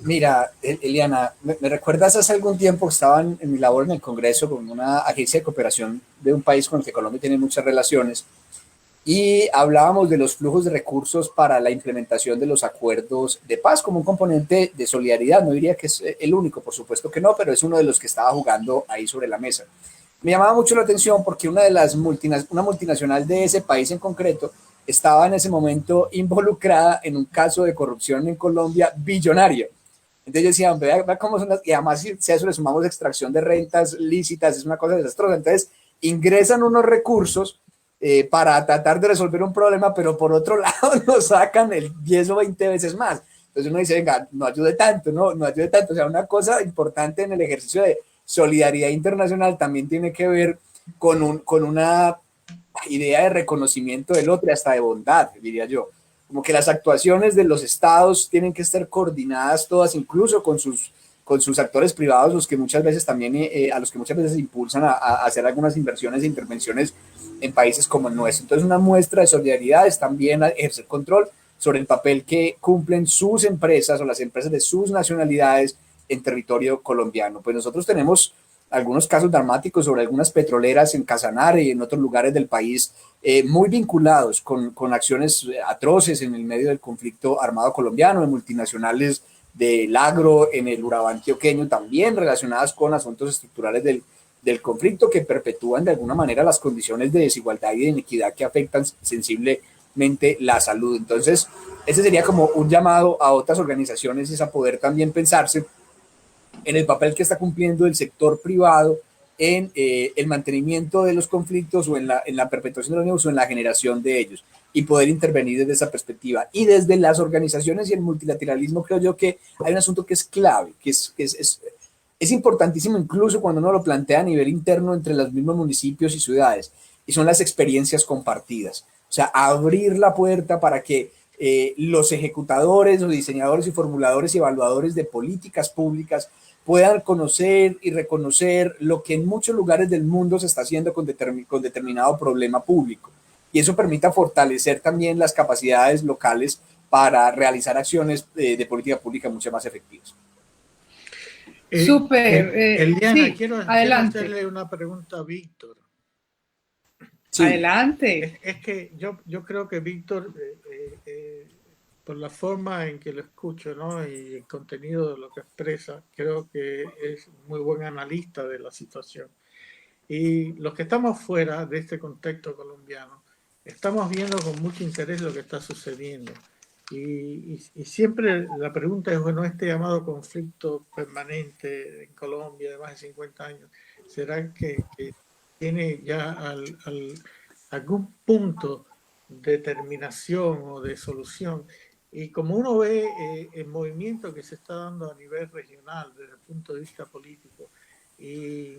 Mira, Eliana, me recuerdas hace algún tiempo que estaba en mi labor en el Congreso con una agencia de cooperación de un país con el que Colombia tiene muchas relaciones y hablábamos de los flujos de recursos para la implementación de los acuerdos de paz como un componente de solidaridad. No diría que es el único, por supuesto que no, pero es uno de los que estaba jugando ahí sobre la mesa. Me llamaba mucho la atención porque una multinacional de ese país en concreto estaba en ese momento involucrada en un caso de corrupción en Colombia billonario. Entonces yo decía, vea cómo son y además si a eso le sumamos extracción de rentas lícitas, es una cosa desastrosa. Entonces ingresan unos recursos para tratar de resolver un problema, pero por otro lado nos sacan el 10 o 20 veces más. Entonces uno dice, venga, no ayude tanto, no ayude tanto. O sea, una cosa importante en el ejercicio de solidaridad internacional también tiene que ver con una idea de reconocimiento del otro y hasta de bondad, diría yo. Como que las actuaciones de los estados tienen que estar coordinadas todas, incluso con sus actores privados, los que muchas veces también, a los que muchas veces impulsan a hacer algunas inversiones e intervenciones en países como el nuestro. Entonces, una muestra de solidaridad es también ejercer control sobre el papel que cumplen sus empresas o las empresas de sus nacionalidades en territorio colombiano. Pues nosotros tenemos algunos casos dramáticos sobre algunas petroleras en Casanare y en otros lugares del país muy vinculados con acciones atroces en el medio del conflicto armado colombiano, de multinacionales del agro en el Urabá antioqueño, también relacionadas con asuntos estructurales del conflicto que perpetúan de alguna manera las condiciones de desigualdad y de inequidad que afectan sensiblemente la salud. Entonces, ese sería como un llamado a otras organizaciones, es a poder también pensarse en el papel que está cumpliendo el sector privado en el mantenimiento de los conflictos o en la perpetuación de los mismos o en la generación de ellos y poder intervenir desde esa perspectiva. Y desde las organizaciones y el multilateralismo creo yo que hay un asunto que es clave, que es importantísimo incluso cuando uno lo plantea a nivel interno entre los mismos municipios y ciudades, y son las experiencias compartidas. O sea, abrir la puerta para que los ejecutadores, los diseñadores y formuladores y evaluadores de políticas públicas puedan conocer y reconocer lo que en muchos lugares del mundo se está haciendo con determinado problema público. Y eso permita fortalecer también las capacidades locales para realizar acciones de política pública mucho más efectivas. Súper. Eliana, Sí, quiero adelante. hacerle una pregunta a Víctor. Sí. Adelante. Es que yo creo que Víctor, por la forma en que lo escucho, ¿no? Y el contenido de lo que expresa, creo que es muy buen analista de la situación. Y los que estamos fuera de este contexto colombiano, estamos viendo con mucho interés lo que está sucediendo. Y siempre la pregunta es, bueno, este llamado conflicto permanente en Colombia de más de 50 años, ¿será que tiene ya algún punto de terminación o de solución? Y como uno ve el movimiento que se está dando a nivel regional desde el punto de vista político y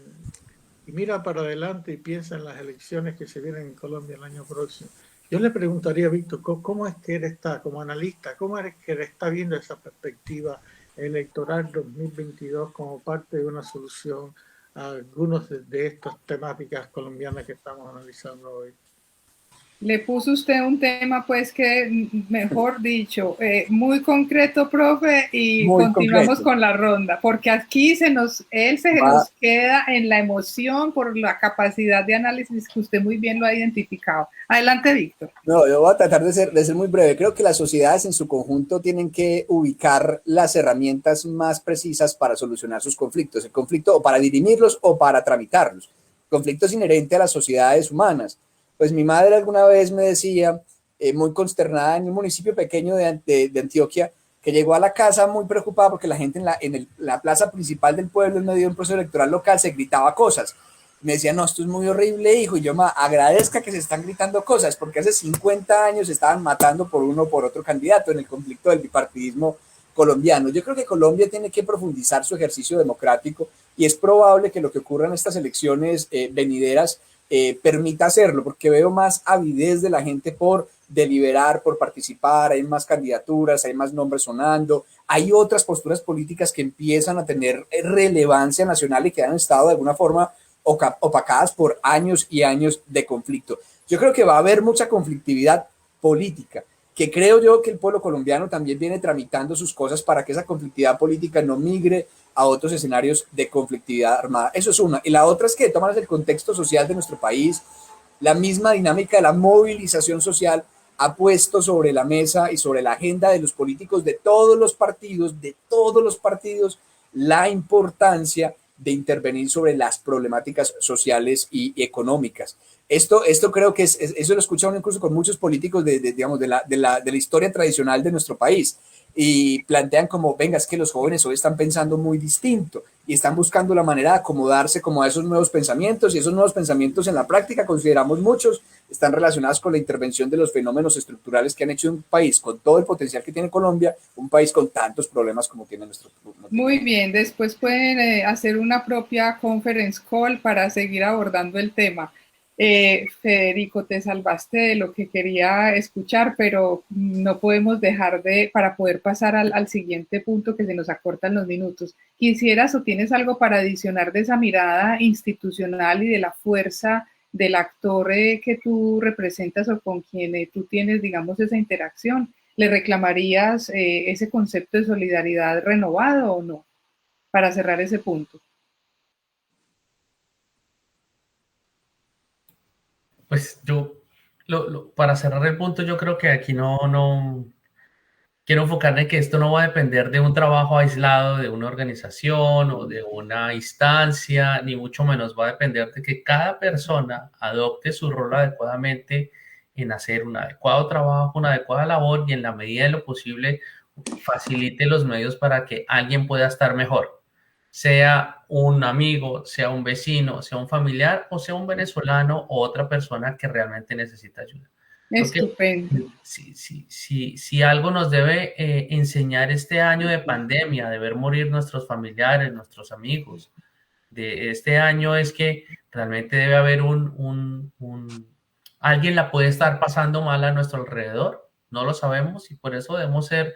mira para adelante y piensa en las elecciones que se vienen en Colombia el año próximo, yo le preguntaría a Víctor, ¿cómo es que él está como analista? ¿Cómo es que él está viendo esa perspectiva electoral 2022 como parte de una solución a algunos de estas temáticas colombianas que estamos analizando hoy? Le puso usted un tema, pues, que, mejor dicho, muy concreto, profe, y muy continuamos concreto con la ronda, porque aquí nos queda en la emoción por la capacidad de análisis que usted muy bien lo ha identificado. Adelante, Víctor. No, yo voy a tratar de ser muy breve. Creo que las sociedades en su conjunto tienen que ubicar las herramientas más precisas para solucionar sus conflictos. El conflicto o para dirimirlos o para tramitarlos. El conflicto es inherente a las sociedades humanas. Pues mi madre alguna vez me decía, muy consternada en un municipio pequeño de Antioquia, que llegó a la casa muy preocupada porque la gente en la plaza principal del pueblo, en medio de un proceso electoral local, se gritaba cosas. Me decía, no, esto es muy horrible, hijo, y yo agradezca que se están gritando cosas, porque hace 50 años se estaban matando por uno o por otro candidato en el conflicto del bipartidismo colombiano. Yo creo que Colombia tiene que profundizar su ejercicio democrático y es probable que lo que ocurra en estas elecciones venideras permita hacerlo, porque veo más avidez de la gente por deliberar, por participar, hay más candidaturas, hay más nombres sonando, hay otras posturas políticas que empiezan a tener relevancia nacional y que han estado de alguna forma opacadas por años y años de conflicto. Yo creo que va a haber mucha conflictividad política, que creo yo que el pueblo colombiano también viene tramitando sus cosas para que esa conflictividad política no migre a otros escenarios de conflictividad armada. Eso es una. Y la otra es que tomas el contexto social de nuestro país, la misma dinámica de la movilización social ha puesto sobre la mesa y sobre la agenda de los políticos de todos los partidos, la importancia de intervenir sobre las problemáticas sociales y económicas. Esto creo que eso lo he escuchado incluso con muchos políticos digamos, de la historia tradicional de nuestro país y plantean como, venga, es que los jóvenes hoy están pensando muy distinto y están buscando la manera de acomodarse como a esos nuevos pensamientos y esos nuevos pensamientos en la práctica consideramos muchos están relacionados con la intervención de los fenómenos estructurales que han hecho un país con todo el potencial que tiene Colombia, un país con tantos problemas como tiene nuestro país. Muy bien, después pueden hacer una propia conference call para seguir abordando el tema. Federico, te salvaste de lo que quería escuchar, pero no podemos dejar para poder pasar al siguiente punto que se nos acortan los minutos. ¿Quisieras o tienes algo para adicionar de esa mirada institucional y de la fuerza del actor que tú representas o con quien tú tienes, digamos, esa interacción? ¿Le reclamarías ese concepto de solidaridad renovado o no? Para cerrar ese punto. Pues yo, para cerrar el punto, yo creo que aquí no quiero enfocarme en que esto no va a depender de un trabajo aislado de una organización o de una instancia, ni mucho menos va a depender de que cada persona adopte su rol adecuadamente en hacer un adecuado trabajo, una adecuada labor y en la medida de lo posible facilite los medios para que alguien pueda estar mejor, sea un amigo, sea un vecino, sea un familiar o sea un venezolano o otra persona que realmente necesita ayuda. Estupendo. Si algo nos debe enseñar este año de pandemia, de ver morir nuestros familiares, nuestros amigos, de este año es que realmente debe haber alguien la puede estar pasando mal a nuestro alrededor, no lo sabemos y por eso debemos ser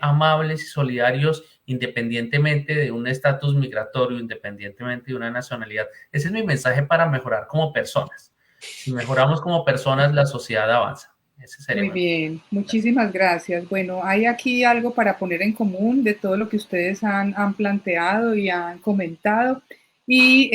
amables y solidarios independientemente de un estatus migratorio, independientemente de una nacionalidad. Ese es mi mensaje para mejorar como personas. Si mejoramos como personas, la sociedad avanza. Ese sería Muy bien, muchísimas gracias. Bueno, hay aquí algo para poner en común de todo lo que ustedes han planteado y han comentado y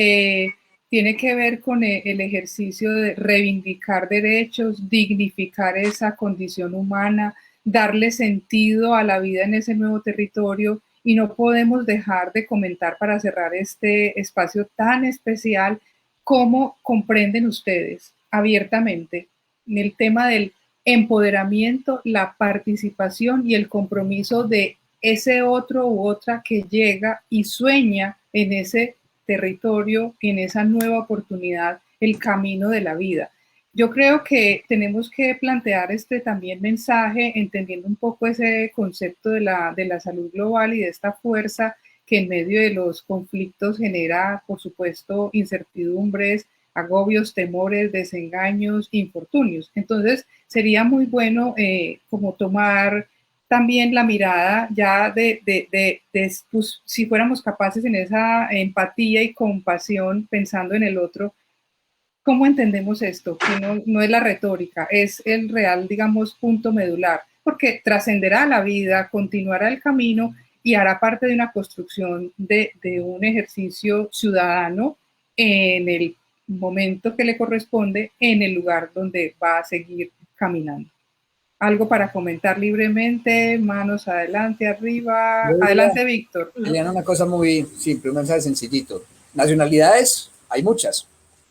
tiene que ver con el ejercicio de reivindicar derechos, dignificar esa condición humana, darle sentido a la vida en ese nuevo territorio y no podemos dejar de comentar para cerrar este espacio tan especial cómo comprenden ustedes abiertamente el tema del empoderamiento, la participación y el compromiso de ese otro u otra que llega y sueña en ese territorio, en esa nueva oportunidad, el camino de la vida. Yo creo que tenemos que plantear este también mensaje, entendiendo un poco ese concepto de la salud global y de esta fuerza que en medio de los conflictos genera, por supuesto, incertidumbres, agobios, temores, desengaños, infortunios. Entonces, sería muy bueno como tomar también la mirada ya pues, si fuéramos capaces en esa empatía y compasión pensando en el otro, ¿cómo entendemos esto? Que no es la retórica, es el real, digamos, punto medular, porque trascenderá la vida, continuará el camino y hará parte de una construcción de un ejercicio ciudadano en el momento que le corresponde, en el lugar donde va a seguir caminando. Algo para comentar libremente, manos adelante, arriba. Adelante, Víctor. Eliana, una cosa muy simple, un mensaje sencillito. Nacionalidades, hay muchas.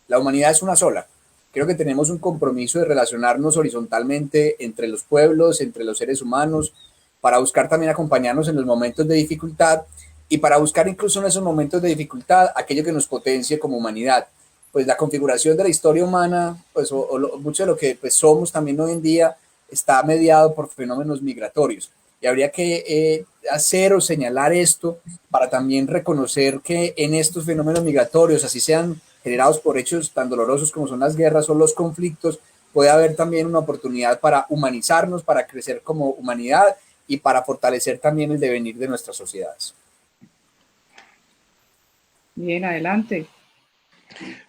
La humanidad es una sola. Creo que tenemos un compromiso de relacionarnos horizontalmente entre los pueblos, entre los seres humanos, para buscar también acompañarnos en los momentos de dificultad y para buscar incluso en esos momentos de dificultad aquello que nos potencie como humanidad. Pues la configuración de la historia humana, pues mucho de lo que pues, somos también hoy en día, está mediado por fenómenos migratorios. Y habría que hacer o señalar esto para también reconocer que en estos fenómenos migratorios, así sean generados por hechos tan dolorosos como son las guerras o los conflictos, puede haber también una oportunidad para humanizarnos, para crecer como humanidad y para fortalecer también el devenir de nuestras sociedades. Bien, adelante.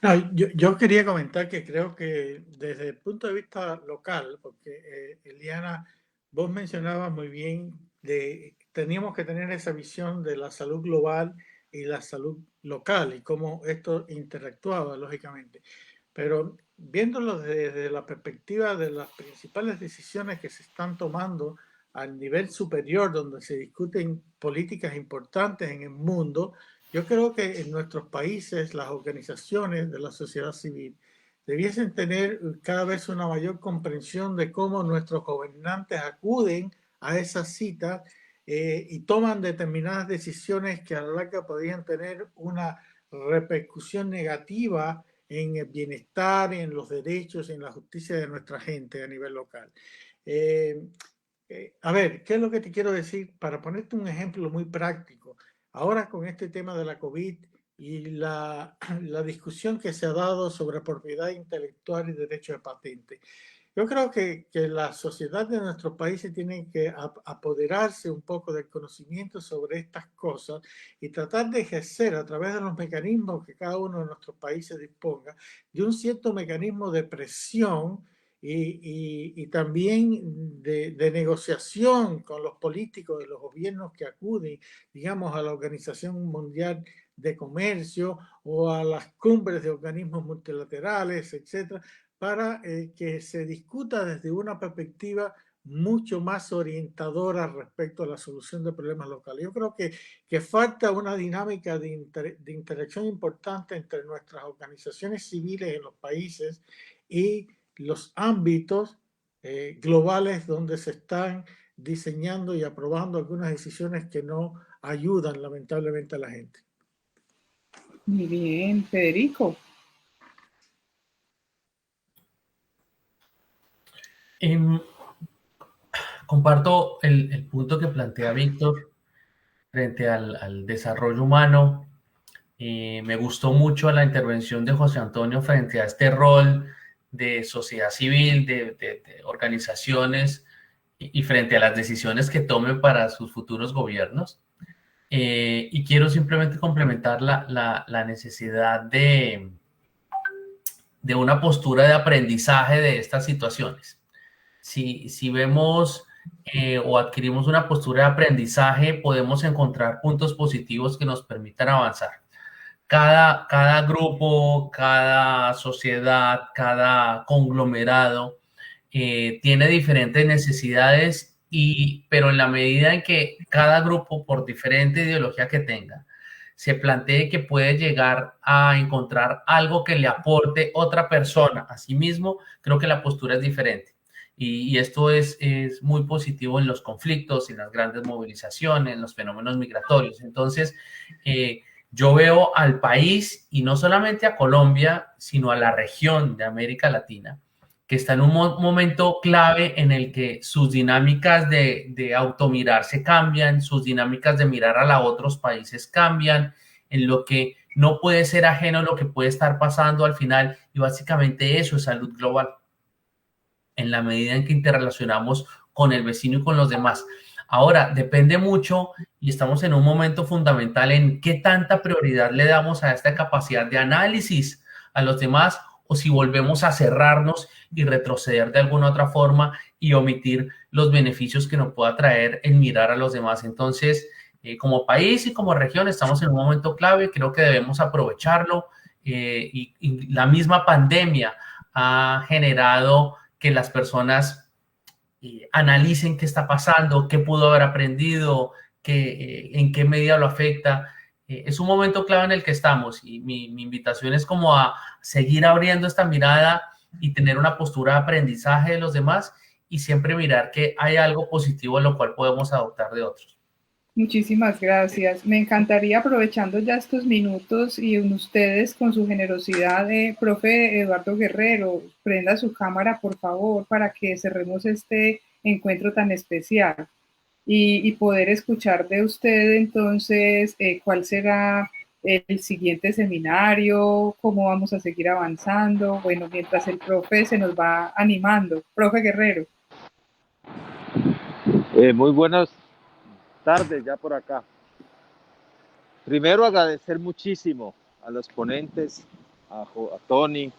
No, yo quería comentar que creo que desde el punto de vista local, porque Eliana, vos mencionabas muy bien teníamos que tener esa visión de la salud global y la salud local y cómo esto interactuaba, lógicamente. Pero viéndolo desde la perspectiva de las principales decisiones que se están tomando al nivel superior, donde se discuten políticas importantes en el mundo, yo creo que en nuestros países las organizaciones de la sociedad civil debiesen tener cada vez una mayor comprensión de cómo nuestros gobernantes acuden a esas citas y toman determinadas decisiones que a la larga podrían tener una repercusión negativa en el bienestar, en los derechos, en la justicia de nuestra gente a nivel local. A ver, ¿qué es lo que te quiero decir? Para ponerte un ejemplo muy práctico, ahora con este tema de la COVID y la discusión que se ha dado sobre propiedad intelectual y derecho de patente, yo creo que la sociedad de nuestros países tiene que apoderarse un poco del conocimiento sobre estas cosas y tratar de ejercer a través de los mecanismos que cada uno de nuestros países disponga de un cierto mecanismo de presión y también de negociación con los políticos y los gobiernos que acuden, digamos, a la Organización Mundial de Comercio o a las cumbres de organismos multilaterales, etcétera, para que se discuta desde una perspectiva mucho más orientadora respecto a la solución de problemas locales. Yo creo que falta una dinámica de interacción importante entre nuestras organizaciones civiles en los países y los ámbitos globales donde se están diseñando y aprobando algunas decisiones que no ayudan lamentablemente a la gente. Muy bien, Federico. Comparto el punto que plantea Víctor frente al desarrollo humano. Me gustó mucho la intervención de José Antonio frente a este rol de sociedad civil, de organizaciones y frente a las decisiones que tomen para sus futuros gobiernos. Y quiero simplemente complementar la necesidad de una postura de aprendizaje de estas situaciones. Si vemos o adquirimos una postura de aprendizaje, podemos encontrar puntos positivos que nos permitan avanzar. Cada grupo, cada sociedad, cada conglomerado tiene diferentes necesidades, pero en la medida en que cada grupo, por diferente ideología que tenga, se plantee que puede llegar a encontrar algo que le aporte otra persona a sí mismo, creo que la postura es diferente. Y esto es muy positivo en los conflictos, en las grandes movilizaciones, en los fenómenos migratorios. Entonces, yo veo al país, y no solamente a Colombia, sino a la región de América Latina, que está en un momento clave en el que sus dinámicas de automirarse cambian, sus dinámicas de mirar a otros países cambian, en lo que no puede ser ajeno a lo que puede estar pasando al final, y básicamente eso es salud global, en la medida en que interrelacionamos con el vecino y con los demás. Ahora, depende mucho, y estamos en un momento fundamental en qué tanta prioridad le damos a esta capacidad de análisis a los demás, o si volvemos a cerrarnos y retroceder de alguna otra forma y omitir los beneficios que nos pueda traer el mirar a los demás. Entonces, como país y como región estamos en un momento clave, creo que debemos aprovecharlo, y la misma pandemia ha generado que las personas analicen qué está pasando, qué pudo haber aprendido, en qué medida lo afecta. Es un momento clave en el que estamos, y mi invitación es como a seguir abriendo esta mirada y tener una postura de aprendizaje de los demás, y siempre mirar que hay algo positivo en lo cual podemos adoptar de otros. Muchísimas gracias. Me encantaría, aprovechando ya estos minutos y ustedes con su generosidad, profe Eduardo Guerrero, prenda su cámara, por favor, para que cerremos este encuentro tan especial y poder escuchar de usted entonces cuál será el siguiente seminario, cómo vamos a seguir avanzando. Bueno, mientras el profe se nos va animando. Profe Guerrero. Muy buenas tardes ya por acá. Primero agradecer muchísimo a los ponentes, a Tony,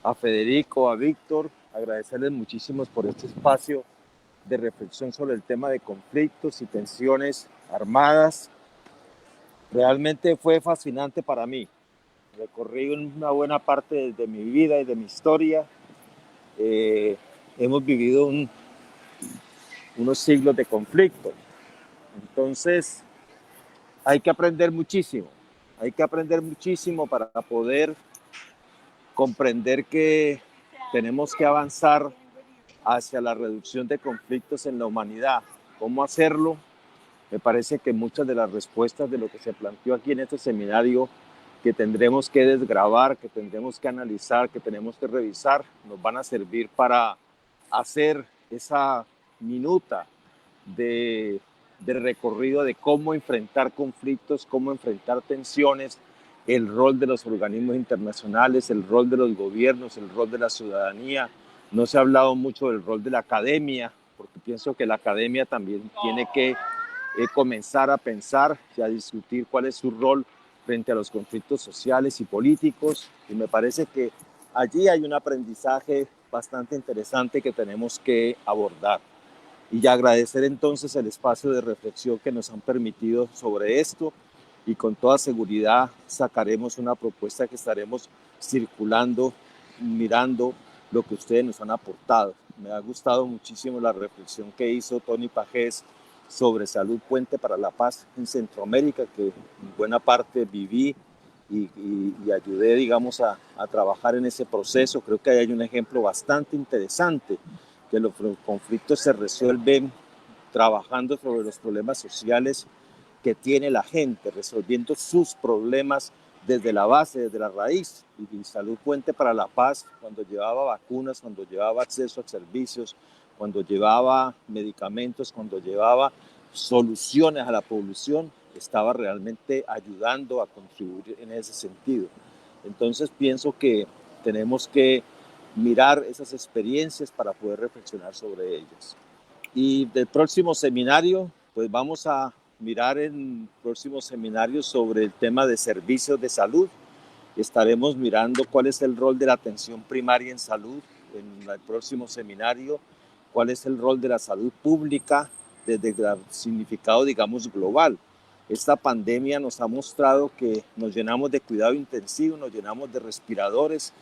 a Federico, a Víctor, agradecerles muchísimo por este espacio de reflexión sobre el tema de conflictos y tensiones armadas. Realmente fue fascinante para mí. Recorrí una buena parte de mi vida y de mi historia. Hemos vivido unos siglos de conflicto. Entonces, hay que aprender muchísimo para poder comprender que tenemos que avanzar hacia la reducción de conflictos en la humanidad. ¿Cómo hacerlo? Me parece que muchas de las respuestas de lo que se planteó aquí en este seminario, que tendremos que desgravar, que tendremos que analizar, que tenemos que revisar, nos van a servir para hacer esa minuta de recorrido de cómo enfrentar conflictos, cómo enfrentar tensiones, el rol de los organismos internacionales, el rol de los gobiernos, el rol de la ciudadanía. No se ha hablado mucho del rol de la academia, porque pienso que la academia también tiene que comenzar a pensar y a discutir cuál es su rol frente a los conflictos sociales y políticos. Y me parece que allí hay un aprendizaje bastante interesante que tenemos que abordar. Y agradecer entonces el espacio de reflexión que nos han permitido sobre esto, y con toda seguridad sacaremos una propuesta que estaremos circulando, mirando lo que ustedes nos han aportado. Me ha gustado muchísimo la reflexión que hizo Tony Pajés sobre Salud Puente para la Paz en Centroamérica, que en buena parte viví y ayudé, digamos, a trabajar en ese proceso. Creo que ahí hay un ejemplo bastante interesante, que los conflictos se resuelven trabajando sobre los problemas sociales que tiene la gente, resolviendo sus problemas desde la base, desde la raíz. Y Salud Puente para la Paz, cuando llevaba vacunas, cuando llevaba acceso a servicios, cuando llevaba medicamentos, cuando llevaba soluciones a la población, estaba realmente ayudando a contribuir en ese sentido. Entonces pienso que tenemos que mirar esas experiencias para poder reflexionar sobre ellas. Y del próximo seminario, pues vamos a mirar en el próximo seminario sobre el tema de servicios de salud. Estaremos mirando cuál es el rol de la atención primaria en salud en el próximo seminario, cuál es el rol de la salud pública desde el significado, digamos, global. Esta pandemia nos ha mostrado que nos llenamos de cuidado intensivo, nos llenamos de respiradores,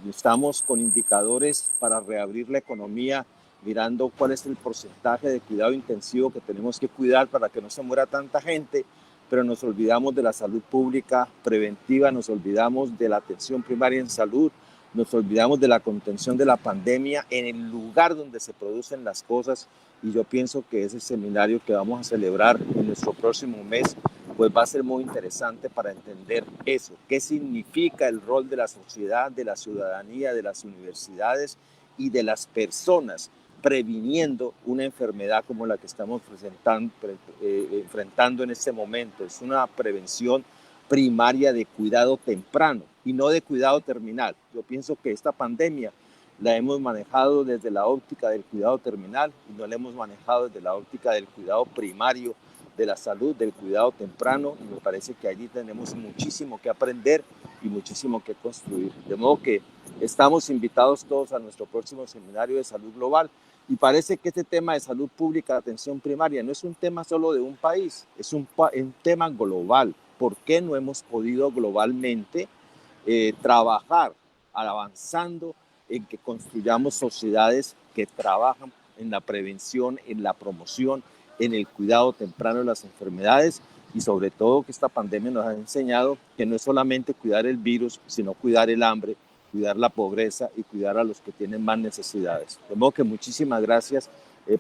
estamos con indicadores para reabrir la economía, mirando cuál es el porcentaje de cuidado intensivo que tenemos que cuidar para que no se muera tanta gente, pero nos olvidamos de la salud pública preventiva, nos olvidamos de la atención primaria en salud, nos olvidamos de la contención de la pandemia en el lugar donde se producen las cosas, y yo pienso que ese seminario que vamos a celebrar en nuestro próximo mes pues va a ser muy interesante para entender eso, qué significa el rol de la sociedad, de la ciudadanía, de las universidades y de las personas previniendo una enfermedad como la que estamos enfrentando en este momento. Es una prevención primaria de cuidado temprano y no de cuidado terminal. Yo pienso que esta pandemia la hemos manejado desde la óptica del cuidado terminal y no la hemos manejado desde la óptica del cuidado primario de la salud, del cuidado temprano, y me parece que allí tenemos muchísimo que aprender y muchísimo que construir. De modo que estamos invitados todos a nuestro próximo seminario de salud global, y parece que este tema de salud pública, atención primaria, no es un tema solo de un país, es un tema global. ¿Por qué no hemos podido globalmente trabajar avanzando en que construyamos sociedades que trabajan en la prevención, en la promoción, en el cuidado temprano de las enfermedades, y sobre todo que esta pandemia nos ha enseñado que no es solamente cuidar el virus, sino cuidar el hambre, cuidar la pobreza y cuidar a los que tienen más necesidades. De modo que muchísimas gracias,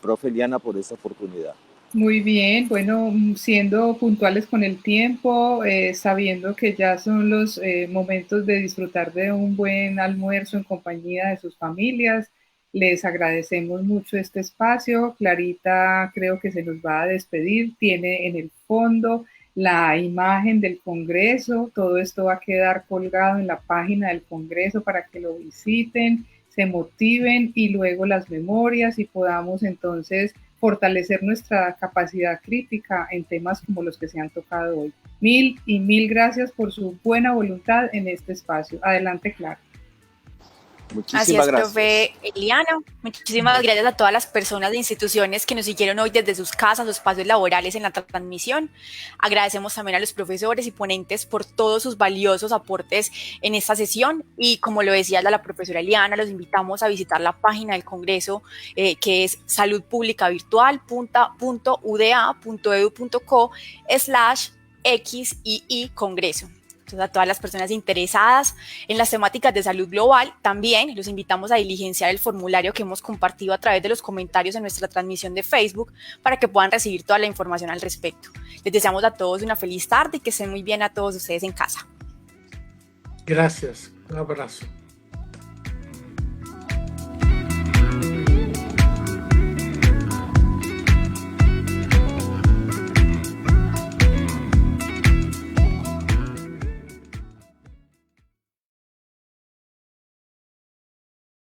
profe Eliana, por esta oportunidad. Muy bien, bueno, siendo puntuales con el tiempo, sabiendo que ya son los momentos de disfrutar de un buen almuerzo en compañía de sus familias, les agradecemos mucho este espacio. Clarita creo que se nos va a despedir, tiene en el fondo la imagen del Congreso, todo esto va a quedar colgado en la página del Congreso para que lo visiten, se motiven, y luego las memorias, y podamos entonces fortalecer nuestra capacidad crítica en temas como los que se han tocado hoy. Mil y mil gracias por su buena voluntad en este espacio. Adelante, Clara. Muchísimas gracias, profe Eliana. Muchísimas gracias a todas las personas de instituciones que nos siguieron hoy desde sus casas o espacios laborales en la transmisión. Agradecemos también a los profesores y ponentes por todos sus valiosos aportes en esta sesión, y como lo decía la profesora Eliana, los invitamos a visitar la página del Congreso, que es saludpublicavirtual.uda.edu.co/XII Congreso. Entonces, a todas las personas interesadas en las temáticas de salud global, también los invitamos a diligenciar el formulario que hemos compartido a través de los comentarios en nuestra transmisión de Facebook para que puedan recibir toda la información al respecto. Les deseamos a todos una feliz tarde y que estén muy bien a todos ustedes en casa. Gracias, un abrazo.